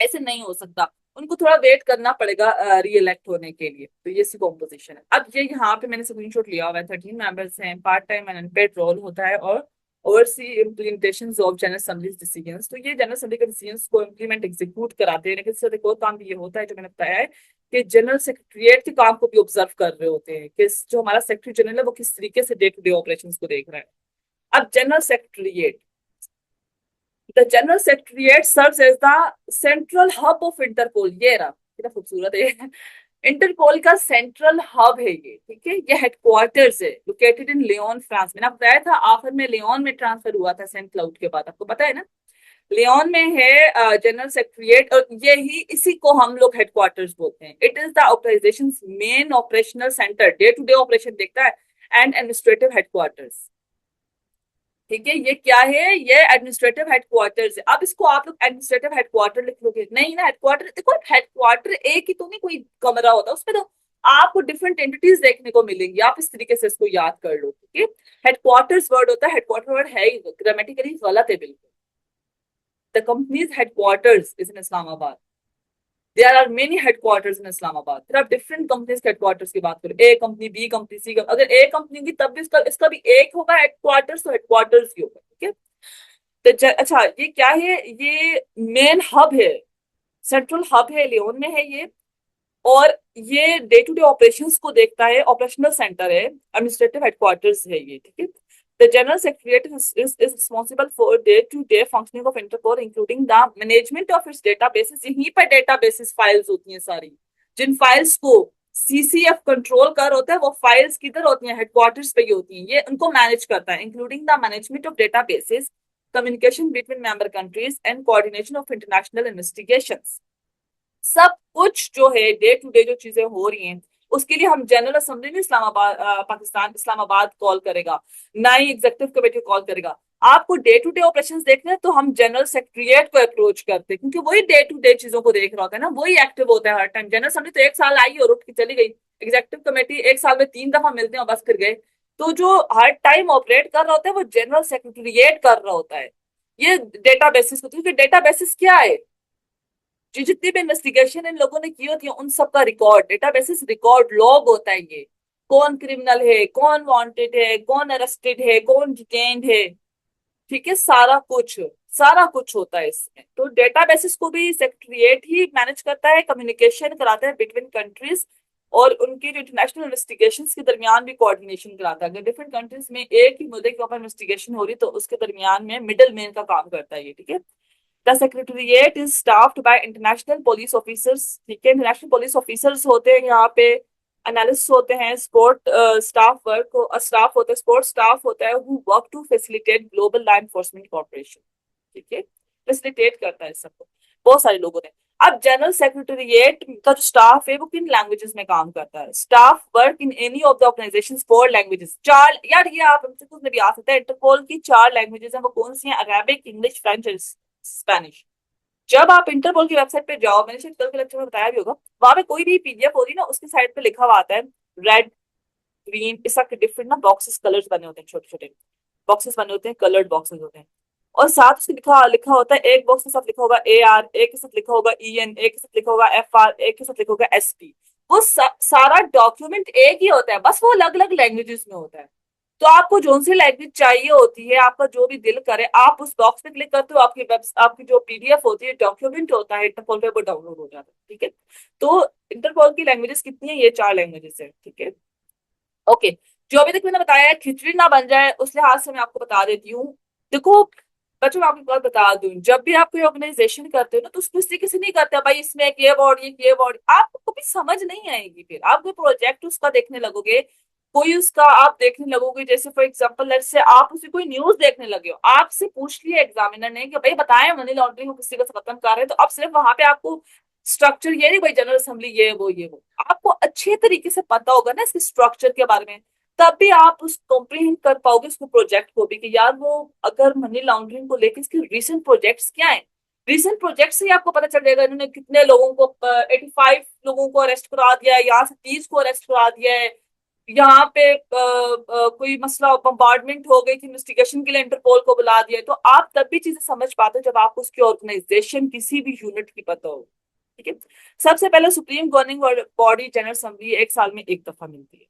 ऐसे नहीं हो सकता। उनको थोड़ा वेट करना पड़ेगा री इलेक्ट होने के लिए। तो ये सी कॉम्पोजिशन है। अब ये यहाँ पे मैंने स्क्रीनशॉट लिया हुआ है, 13 मेंबर्स हैं, part time and unpaid role होता है, और oversee implementation of general assembly decisions. तो ये जनरल असेंबली के डिसीजंस को इम्प्लीमेंट एग्जीक्यूट कराते हैं। लेकिन इससे एक और काम भी ये होता है जो मैंने बताया है, कि जनरल सेक्रेटरीट के काम को भी ऑब्जर्व कर रहे होते हैं, कि जो हमारा सेक्रेटरी जनरल है वो किस तरीके से डे टू डे ऑपरेशन को देख रहा है। अब general secretariat, the general secretariat serves as the central hub of Interpol. ये रहा, कितना खूबसूरत है। इंटरपोल का सेंट्रल हब है ये, ठीक है। ये हेडक्वार्टर्स है, लोकेटेड इन लियोन फ्रांस। मैंने आपको बताया था आखिर में लियोन में ट्रांसफर हुआ था सेंट क्लाउड के बाद, आपको पता है ना। लियोन में है जनरल सेक्रेटरीट, और यही इसी को हम लोग हेडक्वार्टर्स बोलते हैं। It is the organisation main operational centre, day to day operation देखता है, एंड एडमिनिस्ट्रेटिव हेडक्वार्टर्स, ठीक है। ये क्या है? ये एडमिनिस्ट्रेटिव हेडक्वार्टर्स है। अब इसको आप लोग एडमिनिस्ट्रेटिव हेडक्वार्टर लिख लोगे नहीं ना, हेडक्वार्टर देखो, हेडक्वार्टर एक ही तो नहीं कोई कमरा होता, उसमें तो आपको डिफरेंट एंटिटीज देखने को मिलेंगी। आप इस तरीके से इसको याद कर लो, ठीक है। हेडक्वार्टर्स वर्ड होता है, हेडक्वार्टर वर्ड है ही ग्रामेटिकली गलत है बिल्कुल। The companies headquarters is in Islamabad. There are many headquarters in Islamabad. फिर आप डिफरेंट कंपनीज के हेडक्वार्टर्स की बात करें, A company, B company, C company. अगर ए कंपनी की तब भी इसका भी एक होगा हेडक्वार्टर्स, तो हेडक्वार्टर्स ही होगा, ठीक है। तो अच्छा, ये क्या है? ये मेन हब है, सेंट्रल हब है, लियोन में है ये। और ये डे टू डे ऑपरेशंस को देखता है, ऑपरेशनल सेंटर है, एडमिनिस्ट्रेटिव हेडक्वार्टर्स है ये, ठीक है। The General Secretariat is responsible for day-to-day functioning of Interpol, including the management of its databases. यहीं पर databases files होती हैं सारी, जिन फाइल्स को CCF कंट्रोल कर होता है, वो फाइल्स किधर होती हैं? हेडक्वार्टर्स पे ही होती हैं। ये उनको मैनेज करता है, including the management of databases, communication between member countries and coordination of international investigations. सब कुछ जो है डे टू डे जो चीजें हो रही हैं, उसके लिए हम जनरल असेंबली में इस्लामाबाद पाकिस्तान इस्लामाबाद कॉल करेगा, ना ही एग्जीक्यूटिव कमेटी कॉल करेगा। आपको डे टू डे ऑपरेशंस देखने हैं तो हम जनरल सेक्रेटरिएट को अप्रोच करते हैं, क्योंकि वही डे टू डे चीजों को देख रहा होता है ना, वही एक्टिव होता है हर टाइम। जनरल असेंबली तो एक साल आई और उठ के चली गई, एग्जीक्यूटिव कमेटी एक साल में 3 दफा मिलते हैं और बस फिर गए। तो जो हर टाइम ऑपरेट कर रहा होता है वो जनरल सेक्रेटरिएट कर रहा होता है। ये डेटा बेसिस होती है, क्योंकि डेटा बेसिस क्या है? जो जितनी भी इन्वेस्टिगेशन इन लोगों ने की होती है उन सबका रिकॉर्ड, डेटाबेसिस रिकॉर्ड लॉग होता है। ये कौन क्रिमिनल है, कौन वांटेड है, कौन अरेस्टेड है, कौन डिटेन्ड है, ठीक है, सारा कुछ होता है इसमें। तो डेटाबेसिस को भी सेक्रेटरिएट ही मैनेज करता है, कम्युनिकेशन कराता है बिटवीन कंट्रीज, और उनकी जो इंटरनेशनल इन्वेस्टिगेशंस के दरमियान भी कोऑर्डिनेशन कराता है। अगर डिफरेंट कंट्रीज में एक ही मुद्दे के ऊपर इन्वेस्टिगेशन हो रही तो उसके दरमियान में मिडल मैन का काम करता है ये, ठीक है। The secretariat is staffed bye international police officers, ठीक है, इंटरनेशनल पुलिस ऑफिसर्स होते हैं यहाँ पे, एनालिस्ट होते हैं, स्पोर्ट स्टाफ होता है, स्पोर्ट स्टाफ होता है, who work to facilitate global law enforcement corporation, ठीक है, फैसिलिटेट करता है सबको, बहुत सारे लोगों ने। अब जनरल सेक्रेटरिएट का जो स्टाफ है वो किन लैंग्वेजेस में काम करता है? Staff work in any of the organisations 4 languages. चार, यार ये आप हमसे कुछ भी आ सकता है। इंटरपोल की 4 लैंग्वेजेस हैं, वो कौन सी हैं? Arabic, English, French, Spanish. जब आप इंटरपोल की वेबसाइट पे जाओ, मैंने शायद कल के लेक्चर में बताया भी होगा, वहां पे कोई भी पीडीएफ होती है ना, उसकी साइड पे लिखा हुआ आता है रेड, ग्रीन, इस तरह के डिफरेंट ना बॉक्सेस, कलर्स बने होते हैं, छोटे छोटे बॉक्सेस बने होते हैं, कलर्ड बॉक्सेस होते हैं। और साथ उसके लिखा लिखा होता है, एक बॉक्स के साथ लिखा होगा AR, एक के साथ लिखा होगा EN, एक के साथ लिखा होगा FR, एक के साथ लिखा होगा SP। वो सारा डॉक्यूमेंट एक ही होता है, बस वो अलग अलग लैंग्वेजेस में होता है। तो आपको जो सी लैंग्वेज चाहिए होती है, आपका जो भी दिल करे, आप उस बॉक्स पे क्लिक करते हो, आपकी जो PDF होती है, डॉक्यूमेंट होता है इंटरपोल पे, वो डाउनलोड हो जाता है, ठीक है। तो इंटरपोल की लैंग्वेजेस कितनी है? ये 4 लैंग्वेजेस है, ठीक है। ओके, जो अभी तक मैंने बताया है, खिचड़ी ना बन जाए उस लिहाज से मैं आपको बता देती हूँ। देखो बच्चों, मैं आपको एक बात बता दूं, जब भी आप कोई ऑर्गेनाइजेशन करते हो ना, तो उसको इस तरीके से नहीं करते भाई इसमें एक ये बॉडी, एक ये बॉडी, आपको कभी समझ नहीं आएगी। फिर आप कोई प्रोजेक्ट उसका देखने लगोगे, कोई उसका आप देखने लगोगे, जैसे फॉर एग्जांपल लेट्स से आप उसे कोई न्यूज देखने लगे हो, आपसे पूछ लिया एग्जामिनर ने कि भाई बताएं मनी लॉन्ड्रिंग को किसी को खत्म कर रहे हैं, तो अब सिर्फ वहां पे आपको स्ट्रक्चर ये नहीं भाई जनरल असेंबली ये वो आपको अच्छे तरीके से पता होगा ना इसके स्ट्रक्चर के बारे में, तब भी आप उस कॉम्प्रीहेंड कर पाओगे उसको प्रोजेक्ट को भी, कि यार वो अगर मनी लॉन्ड्रिंग को लेकर इसके रीसेंट प्रोजेक्ट्स क्या है। रीसेंट प्रोजेक्ट से ही आपको पता चल जाएगा इन्होंने कितने लोगों को 85 लोगों को अरेस्ट करा दिया है, यहाँ से 30 को अरेस्ट करा दिया है, यहाँ पे कोई मसला बम्बार्डमेंट हो गई थी, इन्वेस्टिगेशन के लिए इंटरपोल को बुला दिया है। तो आप तब भी चीजें समझ पाते हो जब आपको उसकी ऑर्गेनाइजेशन किसी भी यूनिट की पता हो, ठीक है। सबसे पहले supreme governing body general assembly 1 साल में 1 दफा मिलती है।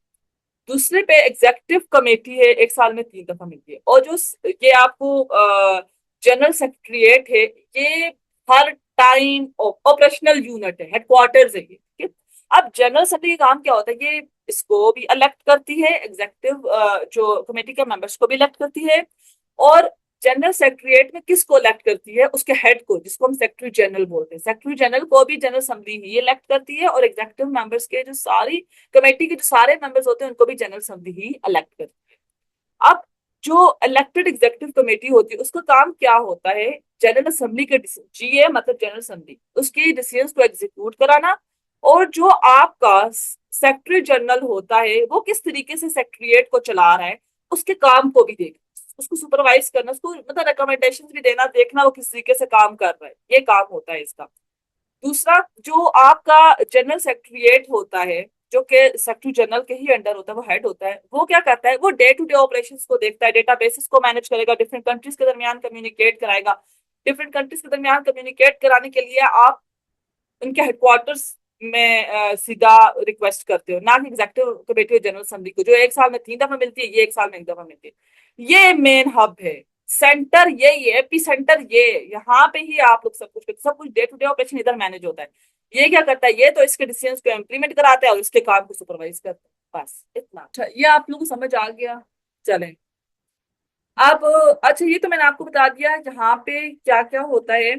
दूसरे पे एग्जेक्टिव कमेटी है, 1 साल में 3 दफा मिलती है। और जो ये आपको जनरल सेक्रेटरिएट है, ये हर टाइम ऑपरेशनल यूनिट है, हेडक्वार्टर्स है ये, ठीक है। अब जनरल असेंबली का काम क्या होता है? ये इसको भी इलेक्ट करती है, एग्जेक्टिव जो कमेटी के मेंबर्स को भी इलेक्ट करती है, और जनरल सेक्रेटरिएट में किसको इलेक्ट करती है? उसके हेड को, जिसको हम सेक्रेटरी जनरल बोलते हैं। सेक्रेटरी जनरल को भी जनरल असेंबली ही इलेक्ट करती है, और एग्जेक्टिव मेंबर्स के जो सारी कमेटी के जो सारे मेंबर्स होते हैं उनको भी जनरल असेंबली ही इलेक्ट करती है। अब जो इलेक्टेड एग्जीक्यूटिव कमेटी होती है उसका काम क्या होता है? जनरल असेंबली के GA मतलब जनरल असेंबली, उसकी डिसीजंस को एग्जीक्यूट कराना, और जो आपका सेक्रेटरी जनरल होता है वो किस तरीके से सेक्रेटरिएट को चला रहा है उसके काम को भी देखना, उसको सुपरवाइज करना, उसको मतलब रिकमेंडेशन भी देना, देखना वो किस तरीके से काम कर रहा है, ये काम होता है इसका। दूसरा, जो आपका जनरल सेक्रेटरिएट होता है, जो कि सेक्रेटरी जनरल के ही अंडर होता है, वो हेड होता है, वो क्या करता है? वो डे टू डे ऑपरेशंस को देखता है, डेटाबेसेस को मैनेज करेगा, डिफरेंट कंट्रीज के दरमियान कम्युनिकेट कराएगा। डिफरेंट कंट्रीज के दरमियान कम्युनिकेट कराने के लिए आप उनके हेडक्वार्टर्स में सीधा रिक्वेस्ट करते हो, ना कि एग्जेक्टिव कमेटी जनरल असेंबली को, जो 1 साल में 3 दफा मिलती है, ये 1 साल में 1 दफा मिलती है। ये मेन हब है, सेंटर यही है, एपी सेंटर ये, यहाँ पे ही आप लोग सब कुछ डे टू डे ऑपरेशन इधर मैनेज होता है। ये क्या करता है? ये तो इसके डिसीजंस को इम्प्लीमेंट कराता है और इसके काम को सुपरवाइज करता है, बस इतना। अच्छा, ये आप लोगों को समझ आ गया? चलें, अब अच्छा, ये तो मैंने आपको बता दिया यहाँ पे क्या क्या होता है।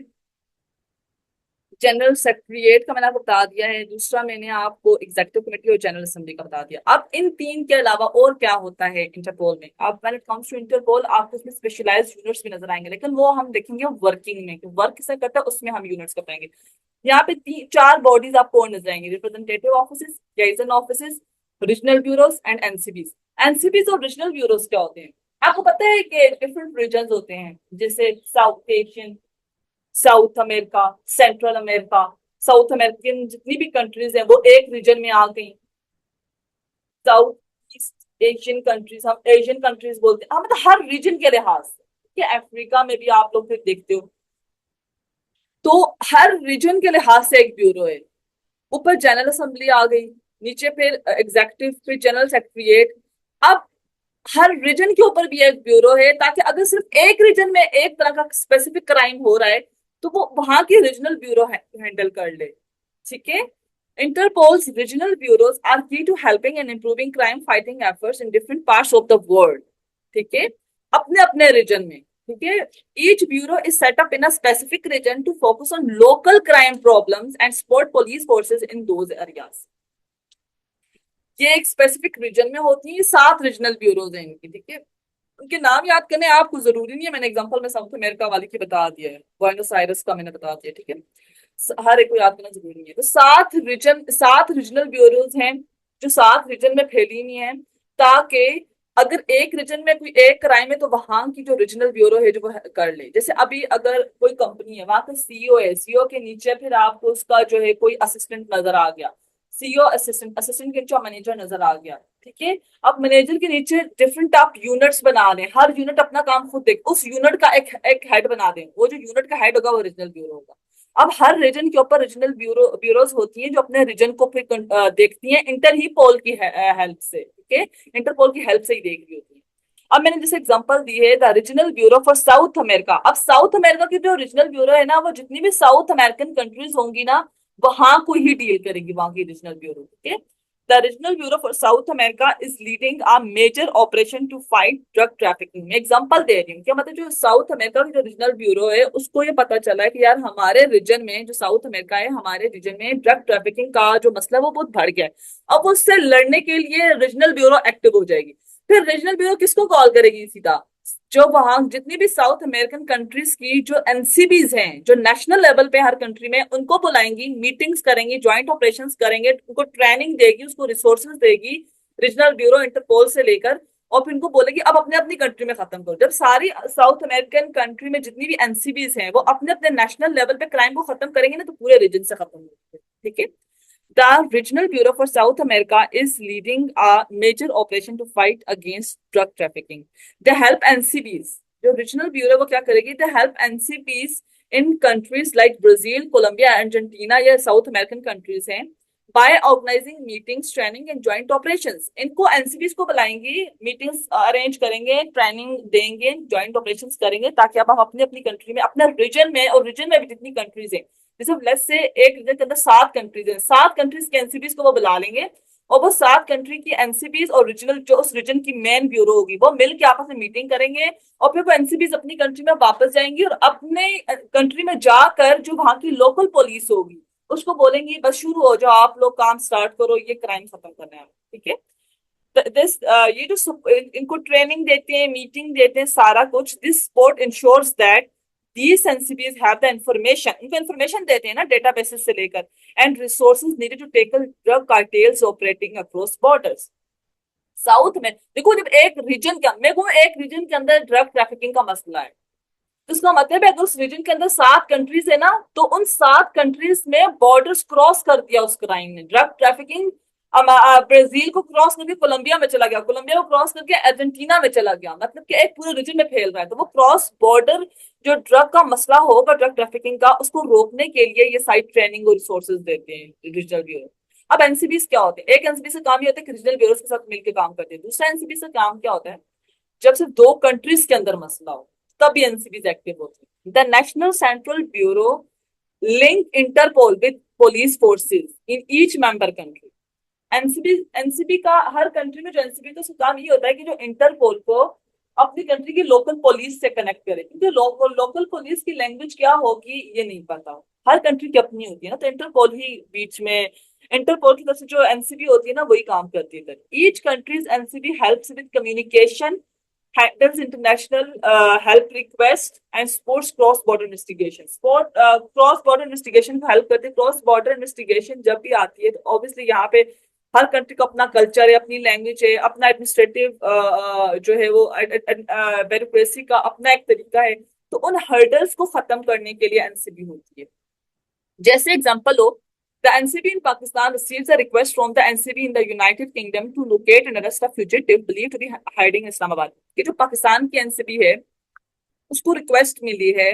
जनरल सेक्रेटरीट का मैंने आपको बता दिया है, दूसरा मैंने आपको एग्जीक्यूटिव कमेटी और जनरल असेंबली का बता दिया। अब इन तीन के अलावा और क्या होता है इंटरपोल में। अब when it comes to Interpol आपको इसमें स्पेशलाइज्ड यूनिट्स भी नजर आएंगे, लेकिन वो हम देखेंगे वर्किंग में, वर्क किसे करता है उसमें हम यूनिट्स का पाएंगे। यहाँ पे तीन चार बॉडीज आपको और नजर आएंगे, representative office, liaison office, regional bureaus and NCBs. NCBs और रीजनल ब्यूरोज क्या होते हैं? आपको पता है कि डिफरेंट रीजन होते हैं, जैसे south Asian, south America, central America. South American जितनी भी कंट्रीज हैं वो एक रीजन में आ गई। साउथ ईस्ट एशियन कंट्रीज हम एशियन कंट्रीज बोलते हैं, मतलब हर रीजन के लिहाज से। ठीक है, अफ्रीका में भी आप लोग फिर देखते हो। तो हर रीजन के लिहाज से एक ब्यूरो है। ऊपर जनरल असेंबली आ गई, नीचे फिर एग्जीक्यूटिव, फिर जनरल सेक्रेटरीट। अब हर रीजन के ऊपर भी एक ब्यूरो है, ताकि अगर सिर्फ एक रीजन में एक तरह का स्पेसिफिक क्राइम हो रहा है तो वो वहां की रीजनल ब्यूरो हैंडल कर ले। ठीक है। Interpol's regional bureaus are key to helping and improving crime fighting efforts in different parts of the world. ठीक है, अपने अपने रीजन में। ठीक है, each bureau is set up in a specific region to focus on local crime problems and support police forces in those areas. ये एक specific reason में होती है, 7 रीजनल ब्यूरोज हैं इनकी। ठीक है, उनके नाम याद करने आपको जरूरी नहीं है, मैंने एग्जांपल में साउथ अमेरिका वाले की बता दिया है, बुएनोस आयरस का मैंने बता दिया। ठीक है, हर एक को याद करना जरूरी नहीं है। तो 7 रीजनल ब्यूरोज हैं जो 7 रीजन में फैली हुई हैं, ताकि अगर एक रीजन में कोई एक क्राइम है तो वहां की जो रीजनल ब्यूरो है जो वो कर ले। जैसे अभी अगर कोई कंपनी है, वहां का सीईओ है, सीईओ के नीचे फिर आपको उसका जो है कोई असिस्टेंट नजर आ गया, सीईओ असिस्टेंट, असिस्टेंट के नीचे मैनेजर नजर आ गया। ठीक है, अब मैनेजर के नीचे डिफरेंट आप यूनिट्स बना दें, हर यूनिट अपना काम खुद देख, उस यूनिट का एक हेड बना दें, वो जो यूनिट का हेड होगा वो रीजनल ब्यूरो होगा। अब हर रीजन के ऊपर रीजनल ब्यूरोज होती हैं जो अपने रीजन को फिर देखती हैं इंटर ही पोल की हेल्प से। ठीक है, इंटरपोल की हेल्प से ही देख रही होती है। अब मैंने जैसे एग्जांपल दी है the regional bureau for South America. अब साउथ अमेरिका की जो रीजनल ब्यूरो है ना, वो जितनी भी साउथ अमेरिकन कंट्रीज होंगी ना वहां को ही डील करेगी, वहां की रीजनल ब्यूरो। ठीक है, the regional bureau for South America is leading a major operation to fight drug trafficking. मैं एग्जांपल दे रही हूँ, क्या मतलब जो साउथ अमेरिका की जो रीजनल ब्यूरो है उसको ये पता चला है कि यार हमारे रीजन में, जो साउथ अमेरिका है हमारे रीजन में ड्रग ट्रैफिकिंग का जो मसला है वो बहुत बढ़ गया है। अब उससे लड़ने के लिए रीजनल ब्यूरो एक्टिव हो जाएगी। फिर रीजनल ब्यूरो किसको कॉल करेगी? सीधा जो वहां जितनी भी साउथ अमेरिकन कंट्रीज की जो एनसीबीज हैं, जो नेशनल लेवल पे हर कंट्री में, उनको बुलाएंगी, मीटिंग्स करेंगी, ज्वाइंट ऑपरेशंस करेंगे, उनको ट्रेनिंग देगी, उसको रिसोर्सेज देगी रीजनल ब्यूरो इंटरपोल से लेकर, और फिर उनको बोलेगी अब अपने अपनी कंट्री में खत्म करो। जब सारी साउथ अमेरिकन कंट्री में जितनी भी एनसीबीज हैं वो अपने अपने नेशनल लेवल पे क्राइम को खत्म करेंगे ना, तो पूरे रीजन से खत्म होंगे। ठीक है, the Regional Bureau for South America is leading a major operation to fight against drug trafficking. They help NCBs. जो रीजनल ब्यूरो वो क्या करेगी? They help NCPs in countries like Brazil, Colombia, Argentina या साउथ अमेरिकन कंट्रीज हैं, by organising meetings, training and joint operations. इनको NCPs को बुलाएंगी, meetings arrange करेंगे, ट्रेनिंग देंगे, ज्वाइंट ऑपरेशंस करेंगे, ताकि अब हम अपनी अपनी कंट्री में, अपने रीजन में, और रीजन में भी जितनी कंट्रीज हैं, जैसे लेट्स से एक रीजन के अंदर 7 कंट्रीज हैं, 7 कंट्रीज के एनसीपीज को वो बुला लेंगे, और वो 7 कंट्री की एनसीपीज और रीजनल जो उस रीजन की मेन ब्यूरो होगी वो मिल के आपस में मीटिंग करेंगे, और फिर वो एनसीपीज अपनी कंट्री में वापस जाएंगी और अपने कंट्री में जाकर जो वहां की लोकल पुलिस होगी उसको बोलेंगी बस शुरू हो जाओ, आप लोग काम स्टार्ट करो, ये क्राइम खत्म करना है। ठीक है, दिस ये जो इनको ट्रेनिंग देते हैं, मीटिंग देते हैं, सारा कुछ, this support ensures that these NCBs have the information, इनको information देते हैं ना डेटाबेसेस से लेकर, and resources needed to tackle drug cartels operating across borders। South में देखो, जब एक रीजन के, मेरे को एक रीजन के अंदर ड्रग ट्रैफिकिंग का मसला है, तो इसका मतलब है अगर उस रीजन के अंदर 7 कंट्रीज है ना, तो उन 7 कंट्रीज में बॉर्डर्स क्रॉस कर दिया उस क्राइम ने, ड्रग ट्रैफिकिंग ब्राजील को क्रॉस करके कोलंबिया में चला गया, कोलंबिया को क्रॉस करके अर्जेंटीना में चला गया, मतलब कि एक पूरे रीजन में फैल रहा है। तो वो क्रॉस बॉर्डर जो ड्रग का मसला होगा, ड्रग ट्रैफिकिंग का, उसको रोकने के लिए ये साइट ट्रेनिंग और रिसोर्सेज देते हैं रीजनल ब्यूरो। अब एनसीबीज क्या होते हैं? एक एनसीबी से काम ये होता है कि रीजनल ब्यूरो के साथ मिलकर काम करते हैं। दूसरा एनसीबी से काम क्या होता है? जब सिर्फ 2 कंट्रीज के अंदर मसला हो तभी एनसीबीज एक्टिव होती है। The national central bureau link Interpol with police forces in each member country. NCB का हर कंट्री में जो एनसीबी का काम ये होता है कि जो इंटरपोल को अपनी कंट्री की लोकल पुलिस से कनेक्ट करे, क्योंकि लोकल पुलिस की लैंग्वेज क्या होगी ये नहीं पता, हर कंट्री की अपनी होती है ना, तो इंटरपोल ही बीच में, इंटरपोल की तरफ से जो एनसीबी होती है ना वही काम करती है। Each countries NCB helps with communication, handles international help request and supports cross border investigation। Cross border investigation को हेल्प करते हैं। क्रॉस बॉर्डर इन्वेस्टिगेशन जब भी आती है तो ऑब्वियसली यहाँ पे हर कंट्री का अपना कल्चर है, अपनी लैंग्वेज है, अपना एडमिनिस्ट्रेटिव जो है वो ब्यूरोक्रेसी का अपना एक तरीका है, तो उन हर्डल्स को खत्म करने के लिए एनसीबी होती है। जैसे एग्जांपल हो, the NCB in Pakistan receives a request from the NCB in the United Kingdom to locate and arrest a fugitive believed to be hiding in Islamabad। कि जो पाकिस्तान की एनसीबी है उसको रिक्वेस्ट मिली है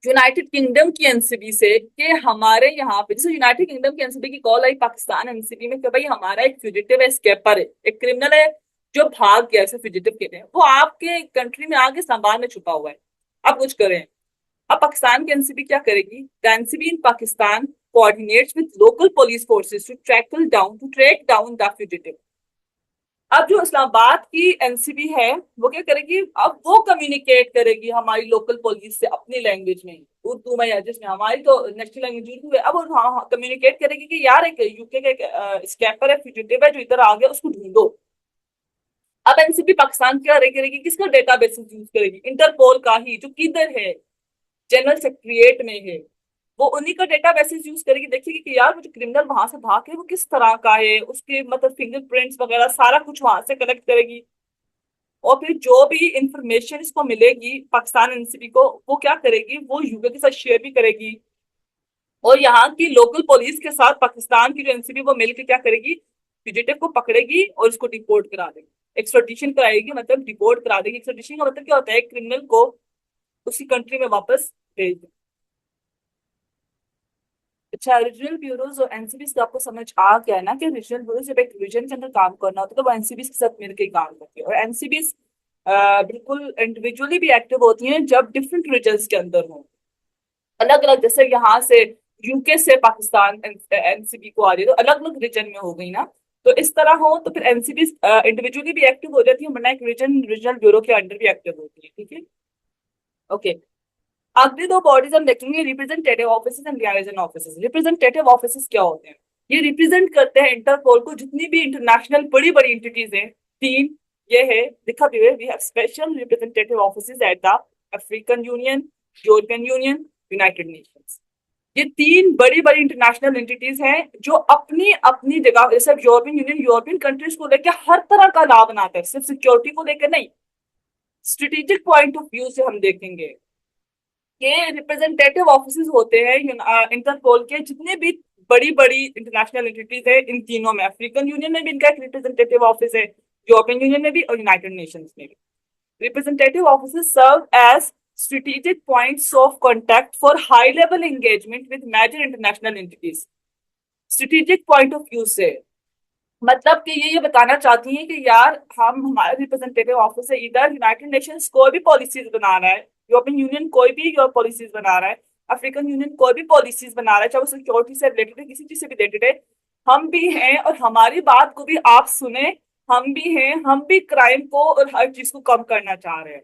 यूनाइटेड किंगडम की NCB से कि हमारे यहाँ पे, जैसे यूनाइटेड किंगडम की एनसीबी की कॉल आई पाकिस्तान एनसीबी में कि भाई हमारा एक फ्यूजिटिव है, स्केपर है, एक क्रिमिनल है जो भाग गया, ऐसे फ्यूजिटिव कहते हैं, वो आपके कंट्री में आगे संभाल में छुपा हुआ है, आप कुछ करें। अब पाकिस्तान की एनसीबी क्या करेगी? The NCB in Pakistan coordinates with local police forces to track down the fugitive. अब जो इस्लामाबाद की एनसीबी है वो क्या करेगी? अब वो कम्युनिकेट करेगी हमारी लोकल पुलिस से अपनी लैंग्वेज में, उर्दू में, या जिसमें हमारी तो नेशनल लैंग्वेज उर्दू है। अब वो कम्युनिकेट करेगी कि यार एक यूके का एक स्कैपर है, फ्यूजिटिव है जो इधर आ गया, उसको ढूंढो। अब एनसीबी पाकिस्तान क्या करेगी? किसका डेटाबेस यूज करेगी? इंटरपोल का ही, जो किधर है, जनरल सेक्रेटरिएट में है, वो उन्हीं का डेटा बेसिस यूज करेगी, देखिए कि यार वो जो क्रिमिनल वहां से भाग है वो किस तरह का है, उसके मतलब फिंगरप्रिंट्स वगैरह सारा कुछ वहां से कलेक्ट करेगी। और फिर जो भी इंफॉर्मेशन इसको मिलेगी पाकिस्तान एनसीबी को, वो क्या करेगी? वो यूके के साथ शेयर भी करेगी, और यहाँ की लोकल पुलिस के साथ पाकिस्तान की जो एनसीबी वो मिलकर क्या करेगी? फ्यूजिटिव को पकड़ेगी और उसको डिपोर्ट करा देगी, एक्स्ट्राडिशन कराएगी, मतलब डिपोर्ट करा देगी। एक्स्ट्राडिशन का मतलब क्या होता है? क्रिमिनल को उसी कंट्री में वापस भेज दें। अच्छा, रीजनल ब्यूरोज और एनसीबी से आपको समझ आ गया है ना कि रीजनल ब्यूरो जब एक रीजन के अंदर काम करना होता है तो वो एनसीबी के साथ मिलकर काम करती है, और एनसीबी बिल्कुल इंडिविजुअली भी एक्टिव होती हैं जब डिफरेंट रीजन्स के अंदर हो, अलग अलग, जैसे यहाँ से यूके से पाकिस्तान एनसीबी को आ रही है तो अलग अलग रीजन में हो गई ना, तो इस तरह हो तो फिर एनसीबी इंडिविजुअली भी एक्टिव हो जाती है, वरना एक रीजनल ब्यूरो के अंडर भी एक्टिव होती है। ठीक है, ओके। अगली दो बॉडीज हम देखेंगे, representative offices and liaison offices. Representative offices क्या होते हैं? ये रिप्रेजेंट करते हैं इंटरपोल को, जितनी भी इंटरनेशनल बड़ी बड़ी एंटिटीज हैं, तीन ये है लिखा भी है, we have special representative offices at the African Union, European Union, United Nations. ये तीन बड़ी बड़ी इंटरनेशनल एंटिटीज हैं जो अपनी अपनी जगह, जैसे यूरोपियन यूनियन यूरोपियन कंट्रीज को लेकर हर तरह का लाभ बनाता है, सिर्फ सिक्योरिटी को लेकर नहीं, स्ट्रेटेजिक पॉइंट ऑफ व्यू से हम देखेंगे के रिप्रेजेंटेटिव ऑफिसेज होते हैं इंटरपोल के, जितने भी बड़ी बड़ी इंटरनेशनल एंटिटीज है, इन तीनों में, अफ्रीकन यूनियन में भी इनका एक रिप्रेजेंटेटिव ऑफिस है, यूरोपियन यूनियन में भी और यूनाइटेड नेशंस में भी। Representative offices serve as strategic points of contact for high level engagement with major international entities। strategic point of view से मतलब कि ये बताना चाहती हैं कि यार हम, हमारा रिप्रेजेंटेटिव ऑफिस है, इधर यूनाइटेड नेशंस कोई भी पॉलिसीज बना रहा है, यूरोपियन यूनियन कोई भी पॉलिसीज बना रहा है, अफ्रीकन यूनियन कोई भी पॉलिसीज बना रहा है, चाहे वो सिक्योरिटी से रिलेटेड है, किसी चीज से भी रिलेटेड है, हम भी हैं और हमारी बात को भी आप सुने, हम भी हैं, हम भी क्राइम को और हर चीज को कम करना चाह रहे हैं।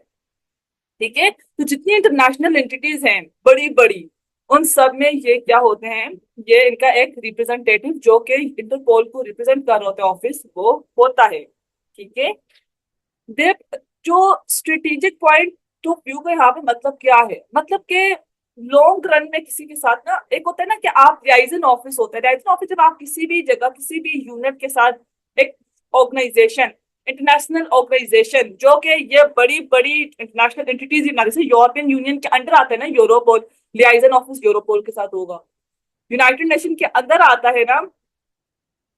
ठीक है, तो जितनी इंटरनेशनल एंटिटीज हैं बड़ी बड़ी, उन सब में ये क्या होते हैं? ये इनका एक रिप्रेजेंटेटिव जो कि इंटरपोल को रिप्रेजेंट कर रहा होता है ऑफिस, वो होता है। ठीक है, दे जो स्ट्रेटेजिक पॉइंट ऑफ व्यू का यहाँ पे मतलब क्या है? मतलब कि लॉन्ग रन में किसी के साथ ना, एक होता है ना कि आप लाइजन ऑफिस होता है, लाइजन ऑफिस जब आप किसी भी जगह किसी भी यूनिट के साथ, एक ऑर्गेनाइजेशन, इंटरनेशनल ऑर्गेनाइजेशन जो कि ये बड़ी बड़ी इंटरनेशनल एंटिटीज ही ना, जैसे यूरोपियन यूनियन के अंडर आता है ना यूरोपोल, लियाइजन ऑफिस यूरोपोल के साथ होगा। यूनाइटेड नेशन के अंदर आता है ना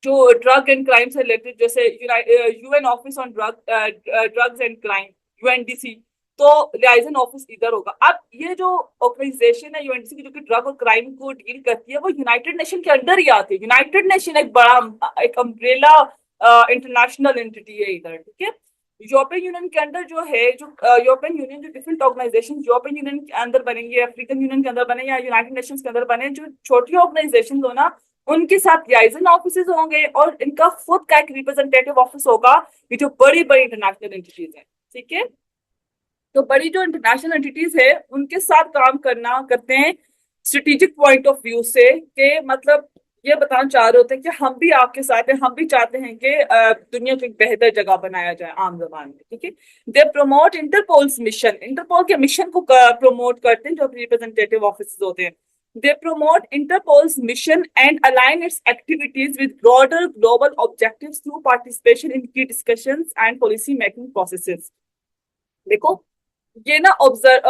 जो ड्रग एंड क्राइम से रिलेटेड, जैसे UN office on drugs and crime, UNDC, तो लियाइजन ऑफिस इधर होगा। अब ये जो ऑर्गेनाइजेशन है यूएनडीसी की, जो कि ड्रग और क्राइम को डील करती है, वो यूनाइटेड नेशन के अंडर ही आती है। यूनाइटेड नेशन एक बड़ा एक अम्ब्रेला इंटरनेशनल एंटिटी है इधर। ठीक है, यूरोपियन यूनियन के अंदर जो है, जो यूरोपियन यूनियन, जो डिफरेंट ऑर्गेनाइजेशन यूरोपियन यूनियन के अंदर बनेंगे, अफ्रीकन यूनियन के अंदर बने या यूनाइटेड नेशंस के अंदर बने, जो छोटी ऑर्गेनाइजेशन हो ना, उनके साथ लाइजन ऑफिसेज होंगे और इनका खुद का एक रिप्रेजेंटेटिव ऑफिस होगा, ये जो बड़ी बड़ी इंटरनेशनल एंटिटीज हैं। ठीक है। तो बड़ी जो इंटरनेशनल एंटिटीज है उनके साथ काम करना करते हैं स्ट्रेटेजिक पॉइंट ऑफ व्यू से, कि मतलब ये बताना चाह रहे होते हैं कि हम भी आपके साथ हैं, हम भी चाहते हैं कि दुनिया को एक बेहतर जगह बनाया जाए आम जबान में। ठीक है। They promote Interpol's mission, Interpol के मिशन को प्रमोट करते हैं जो रिप्रेजेंटेटिव ऑफिस होते हैं। They promote Interpol's mission and align its activities with broader global objectives through participation in key discussions and policy making processes. देखो, ये ना ऑब्जर्व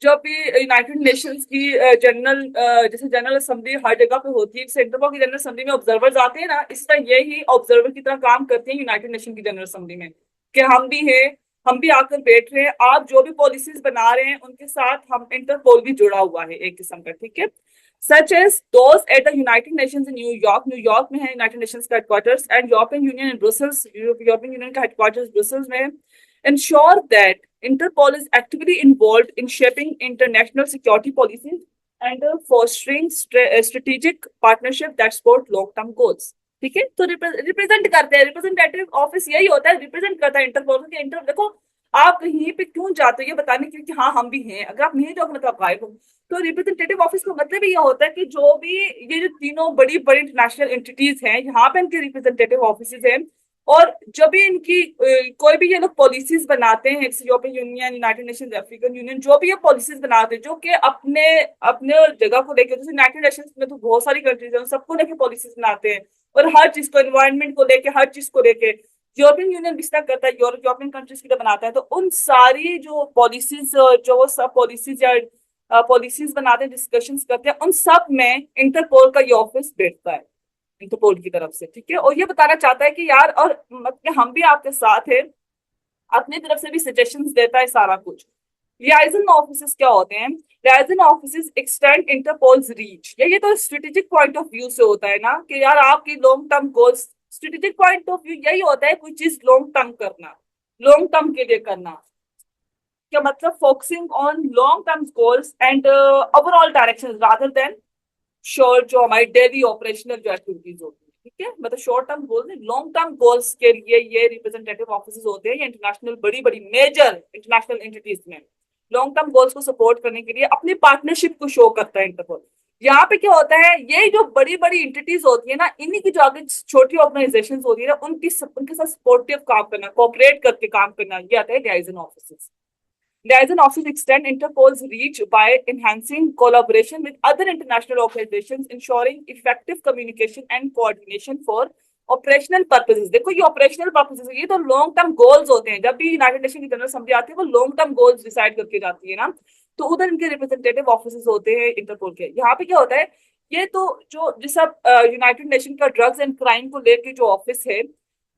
जब भी यूनाइटेड नेशंस की जनरल जैसे जनरल असेंबली हर जगह पे होती है, सेंटर की जनरल असेंबली में ऑब्जर्वर्स आते हैं ना, इस तरह ये ही ऑब्जर्वर की तरह काम करते हैं यूनाइटेड नेशन की जनरल असेंबली में, कि हम भी हैं, हम भी आकर बैठ रहे हैं, आप जो भी पॉलिसीज बना रहे हैं उनके साथ हम इंटरपोल भी जुड़ा हुआ है एक किस्म का। ठीक है। Such as those at the United Nations in New York, New York में है यूनाइटेड नेशंस का headquarters, and European Union in Brussels, European Union का हेडक्वार्टर्स ब्रुसेल्स में है। ensure that Interpol is actively involved in shaping international security policies and fostering strategic partnership that support long-term goals. ठीक है। तो represent करते हैं, representative office यही होता है, रिप्रेजेंट करता है इंटरपोल के। इंटर देखो, आप कहीं पे क्यों जाते हो ये बताने के लिए कि हाँ हम भी हैं, अगर आप नहीं जाओगे मतलब आप गायब हो। तो रिप्रेजेंटेटिव ऑफिस का मतलब ये होता है कि जो भी ये जो तीनों बड़ी बड़ी इंटरनेशनल एंटिटीज हैं यहाँ पे इनके रिप्रेजेंटेटिव ऑफिस हैं, और जब भी इनकी कोई भी ये लोग पॉलिसीज बनाते हैं, European Union, United Nations, African union, जो भी ये पॉलिसीज बनाते हैं जो कि अपने अपने जगह को लेकर, जैसे यूनाइटेड नेशंस में तो बहुत सारी कंट्रीज हैं, सबको लेकर पॉलिसीज बनाते हैं, और हर चीज को, एनवायरमेंट को लेकर, हर चीज को लेकर यूरोपियन यूनियन भी इतना करता है, यूरोपियन कंट्रीज के लिए बनाता है। तो उन सारी जो पॉलिसीज, जो वो सब पॉलिसीज या पॉलिसीज बनाते हैं, डिस्कशंस करते हैं, उन सब में इंटरपोल का ये ऑफिस बैठता है इंटरपोल की तरफ से। ठीक है। और ये बताना चाहता है कि यार, और मतलब हम भी आपके साथ हैं, अपनी तरफ से भी सजेशंस देता है सारा कुछ। लियाइजन ऑफिस क्या होते हैं? लियाइजन ऑफिस एक्सटेंड इंटरपोल्स रीच। ये तो स्ट्रेटेजिक पॉइंट ऑफ व्यू से होता है ना, कि यार आपकी long term goals, strategic point of view यही होता है कोई चीज लॉन्ग टर्म करना, लॉन्ग टर्म के लिए करना। क्या मतलब? Focusing on long term goals and overall direction rather than short, जो हमारी डेली ऑपरेशनल जो एक्टिविटीज होती है। ठीक है। मतलब शॉर्ट टर्म गोल्स नहीं, लॉन्ग टर्म गोल्स के लिए ये रिप्रेजेंटेटिव ऑफिस होते हैं, ये इंटरनेशनल बड़ी बड़ी मेजर इंटरनेशनल एंटिटीज में लॉन्ग टर्म गोल्स को सपोर्ट करने के लिए अपनी पार्टनरशिप को शो करता है इंटरपोल। यहाँ पे क्या होता है, ये जो बड़ी बड़ी एंटिटीज होती है ना, इन्हीं की जो आगे छोटी ऑर्गेनाइजेशन होती है ना, उनके साथ सपोर्टिव काम करना, कोऑपरेट करके काम करना, ये आता है लियाइजन office. Liaison office extend Interpol's reach by enhancing collaboration with other international organizations, ensuring effective communication and coordination for operational purposes. देखो, ये ऑपरेशनल पर्पसेस, ये तो लॉन्ग टर्म गोल्स होते हैं। जब भी यूनाइटेड नेशन की जनरल असेंबली आती है, वो लॉन्ग टर्म गोल्स डिसाइड करके जाती है ना, तो उधर इनके रिप्रेजेंटेटिव ऑफिस होते हैं इंटरपोल के। यहाँ पे क्या होता है, ये तो जो जिस यूनाइटेड नेशन का ड्रग्स एंड क्राइम को लेकर जो ऑफिस है,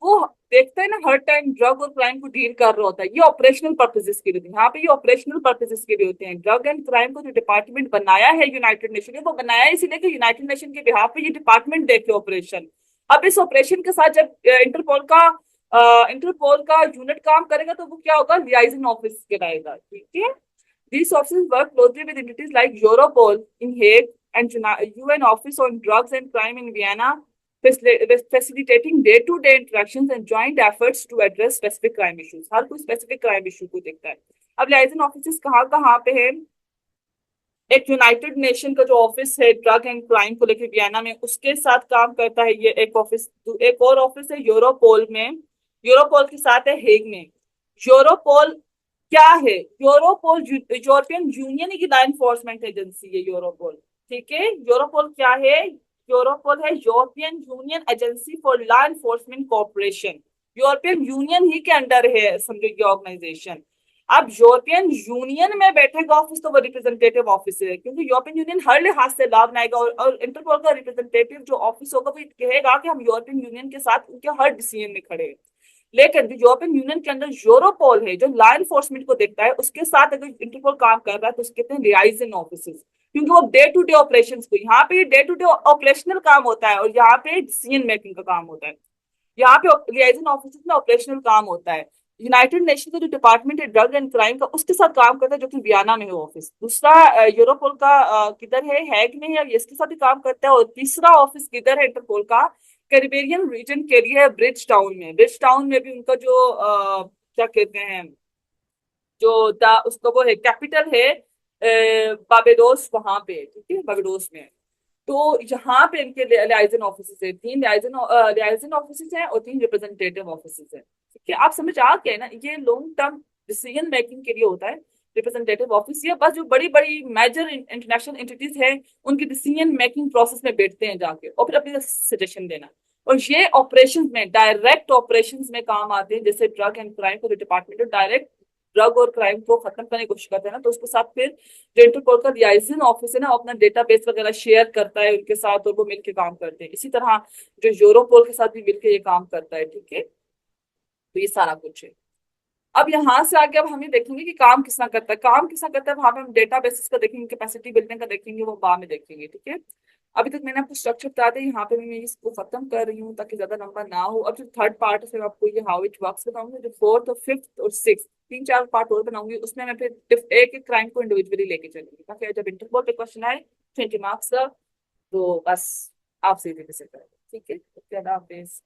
वो देखता है ना हर टाइम ड्रग और क्राइम को डील कर रहा होता है। ये ऑपरेशनल पर्पसेस के लिए, यहाँ पे ये ऑपरेशनल पर्पसेस के लिए होते हैं। ड्रग एंड क्राइम को जो डिपार्टमेंट बनाया है यूनाइटेड नेशन ने, वो बनाया इसीलिए कि यूनाइटेड नेशन के बिहाफ पे ये डिपार्टमेंट देखे ऑपरेशन। अब इस ऑपरेशन के साथ जब इंटरपोल का यूनिट काम करेगा, तो वो क्या होगा, लियाइजन ऑफिस कहलाएगा। ठीक है। These offices work closely with entities like Europol in Hague and UN Office on Drugs and Crime in Vienna, facilitating day-to-day interactions and joint efforts to address specific crime issues. हर कोई specific crime issue को देखता है। अब liaison offices कहाँ कहाँ पे है? एक यूनाइटेड नेशन का जो ऑफिस है ड्रग एंड क्राइम को लेकर वियना में, उसके साथ काम करता है ये एक ऑफिस। एक और ऑफिस है यूरोपोल में, यूरोपोल के साथ है हेग में। यूरोपोल क्या है? यूरोपोल यूरोपियन यूनियन की लॉ एनफोर्समेंट एजेंसी है यूरोपोल। ठीक है। यूरोपोल क्या है? यूरोपोल है European Union agency for law enforcement cooperation. European Union ही के अंडर है समझो ये ऑर्गेनाइजेशन। अब यूरोपियन यूनियन में बैठेगा ऑफिस, तो वो रिप्रेजेंटेटिव ऑफिस है, क्योंकि यूरोपियन यूनियन हर लिहाज से लाभ बनाएगा, और इंटरपोल का रिप्रेजेंटेटिव जो ऑफिस होगा वो कहेगा कि हम यूरोपियन यूनियन के साथ उनके हर डिसीजन में खड़े हैं। लेकिन जो यूरोपियन यूनियन के अंदर यूरोपोल है जो लॉ एनफोर्समेंट को देखता है, उसके साथ अगर इंटरपोल काम कर रहा है तो उसके कहते हैं लियाइजन ऑफिस, क्योंकि वो डे टू डे ऑपरेशंस को, यहाँ पे डे टू डे ऑपरेशनल काम होता है और यहाँ पे डिसीजन मेकिंग का काम होता है। यहाँ पे लियाइजन ऑफिस में ऑपरेशनल काम होता है। यूनाइटेड नेशन का जो डिपार्टमेंट है ड्रग एंड क्राइम का, उसके साथ काम करता है, जो कि वियना में है ऑफिस। दूसरा यूरोपोल का किधर है? हैग में है, इसके साथ ही काम करता है। और तीसरा ऑफिस किधर है इंटरपोल का? कैरिबियन रीजन के लिए है ब्रिज टाउन में। ब्रिज टाउन में भी उनका जो क्या कहते हैं, जो उसका वो है कैपिटल है बारबाडोस, वहां पे, ठीक है, बारबाडोस में। तो यहाँ पे इनके लाइजन ऑफिस है, 3 लाइजन ऑफिस हैं और 3 रिप्रेजेंटेटिव ऑफिस हैं, ठीक है। आप समझ आ गए ना, ये लॉन्ग टर्म डिसीजन मेकिंग के लिए होता है रिप्रेजेंटेटिव ऑफिस। ये बस जो बड़ी बड़ी मेजर इंटरनेशनल एंटिटीज है उनकी डिसीजन मेकिंग प्रोसेस में बैठते हैं जाके और फिर अपनी सजेशन देना। और ये ऑपरेशन में, डायरेक्ट ऑपरेशन में काम आते हैं, जैसे ड्रग एंड क्राइम का जो डिपार्टमेंट है डायरेक्ट ड्रग और क्राइम को खत्म करने की कोशिश करते हैं ना, तो उसके साथ फिर जो इंटरपोल का लियाइजन ऑफिस है ना, अपना डेटाबेस वगैरह शेयर करता है उनके साथ और वो मिलके काम करते हैं। इसी तरह जो यूरोपोल के साथ भी मिलके ये काम करता है, ठीक है। तो ये सारा कुछ है। अब यहाँ से आगे अब हम ये देखेंगे कि काम किसना करता है, काम किसना करता है वहां पे हम डेटा बेसिस का देखेंगे, कैपेसिटी बिल्डिंग का देखेंगे, वो बाद में देखेंगे, ठीक है। अभी तक मैंने आपको स्ट्रक्चर बता दिया, यहाँ पे मैं इसको खत्म कर रही हूँ ताकि ज्यादा लंबा ना हो। अब जो थर्ड पार्ट है फिर आपको ये हाउ इट वर्क्स बताऊंगी, जो फोर्थ और फिफ्थ और सिक्स 3-4 पार्ट और बनाऊंगी, उसमें मैं फिर एक एक क्राइम को इंडिविजुअली लेके चलूंगी ताकि जब इंटरपोल पे क्वेश्चन आए 20 मार्क्स का, तो बस आप सीधे से करें, ठीक है। ओके, अल्लाह हाफिज।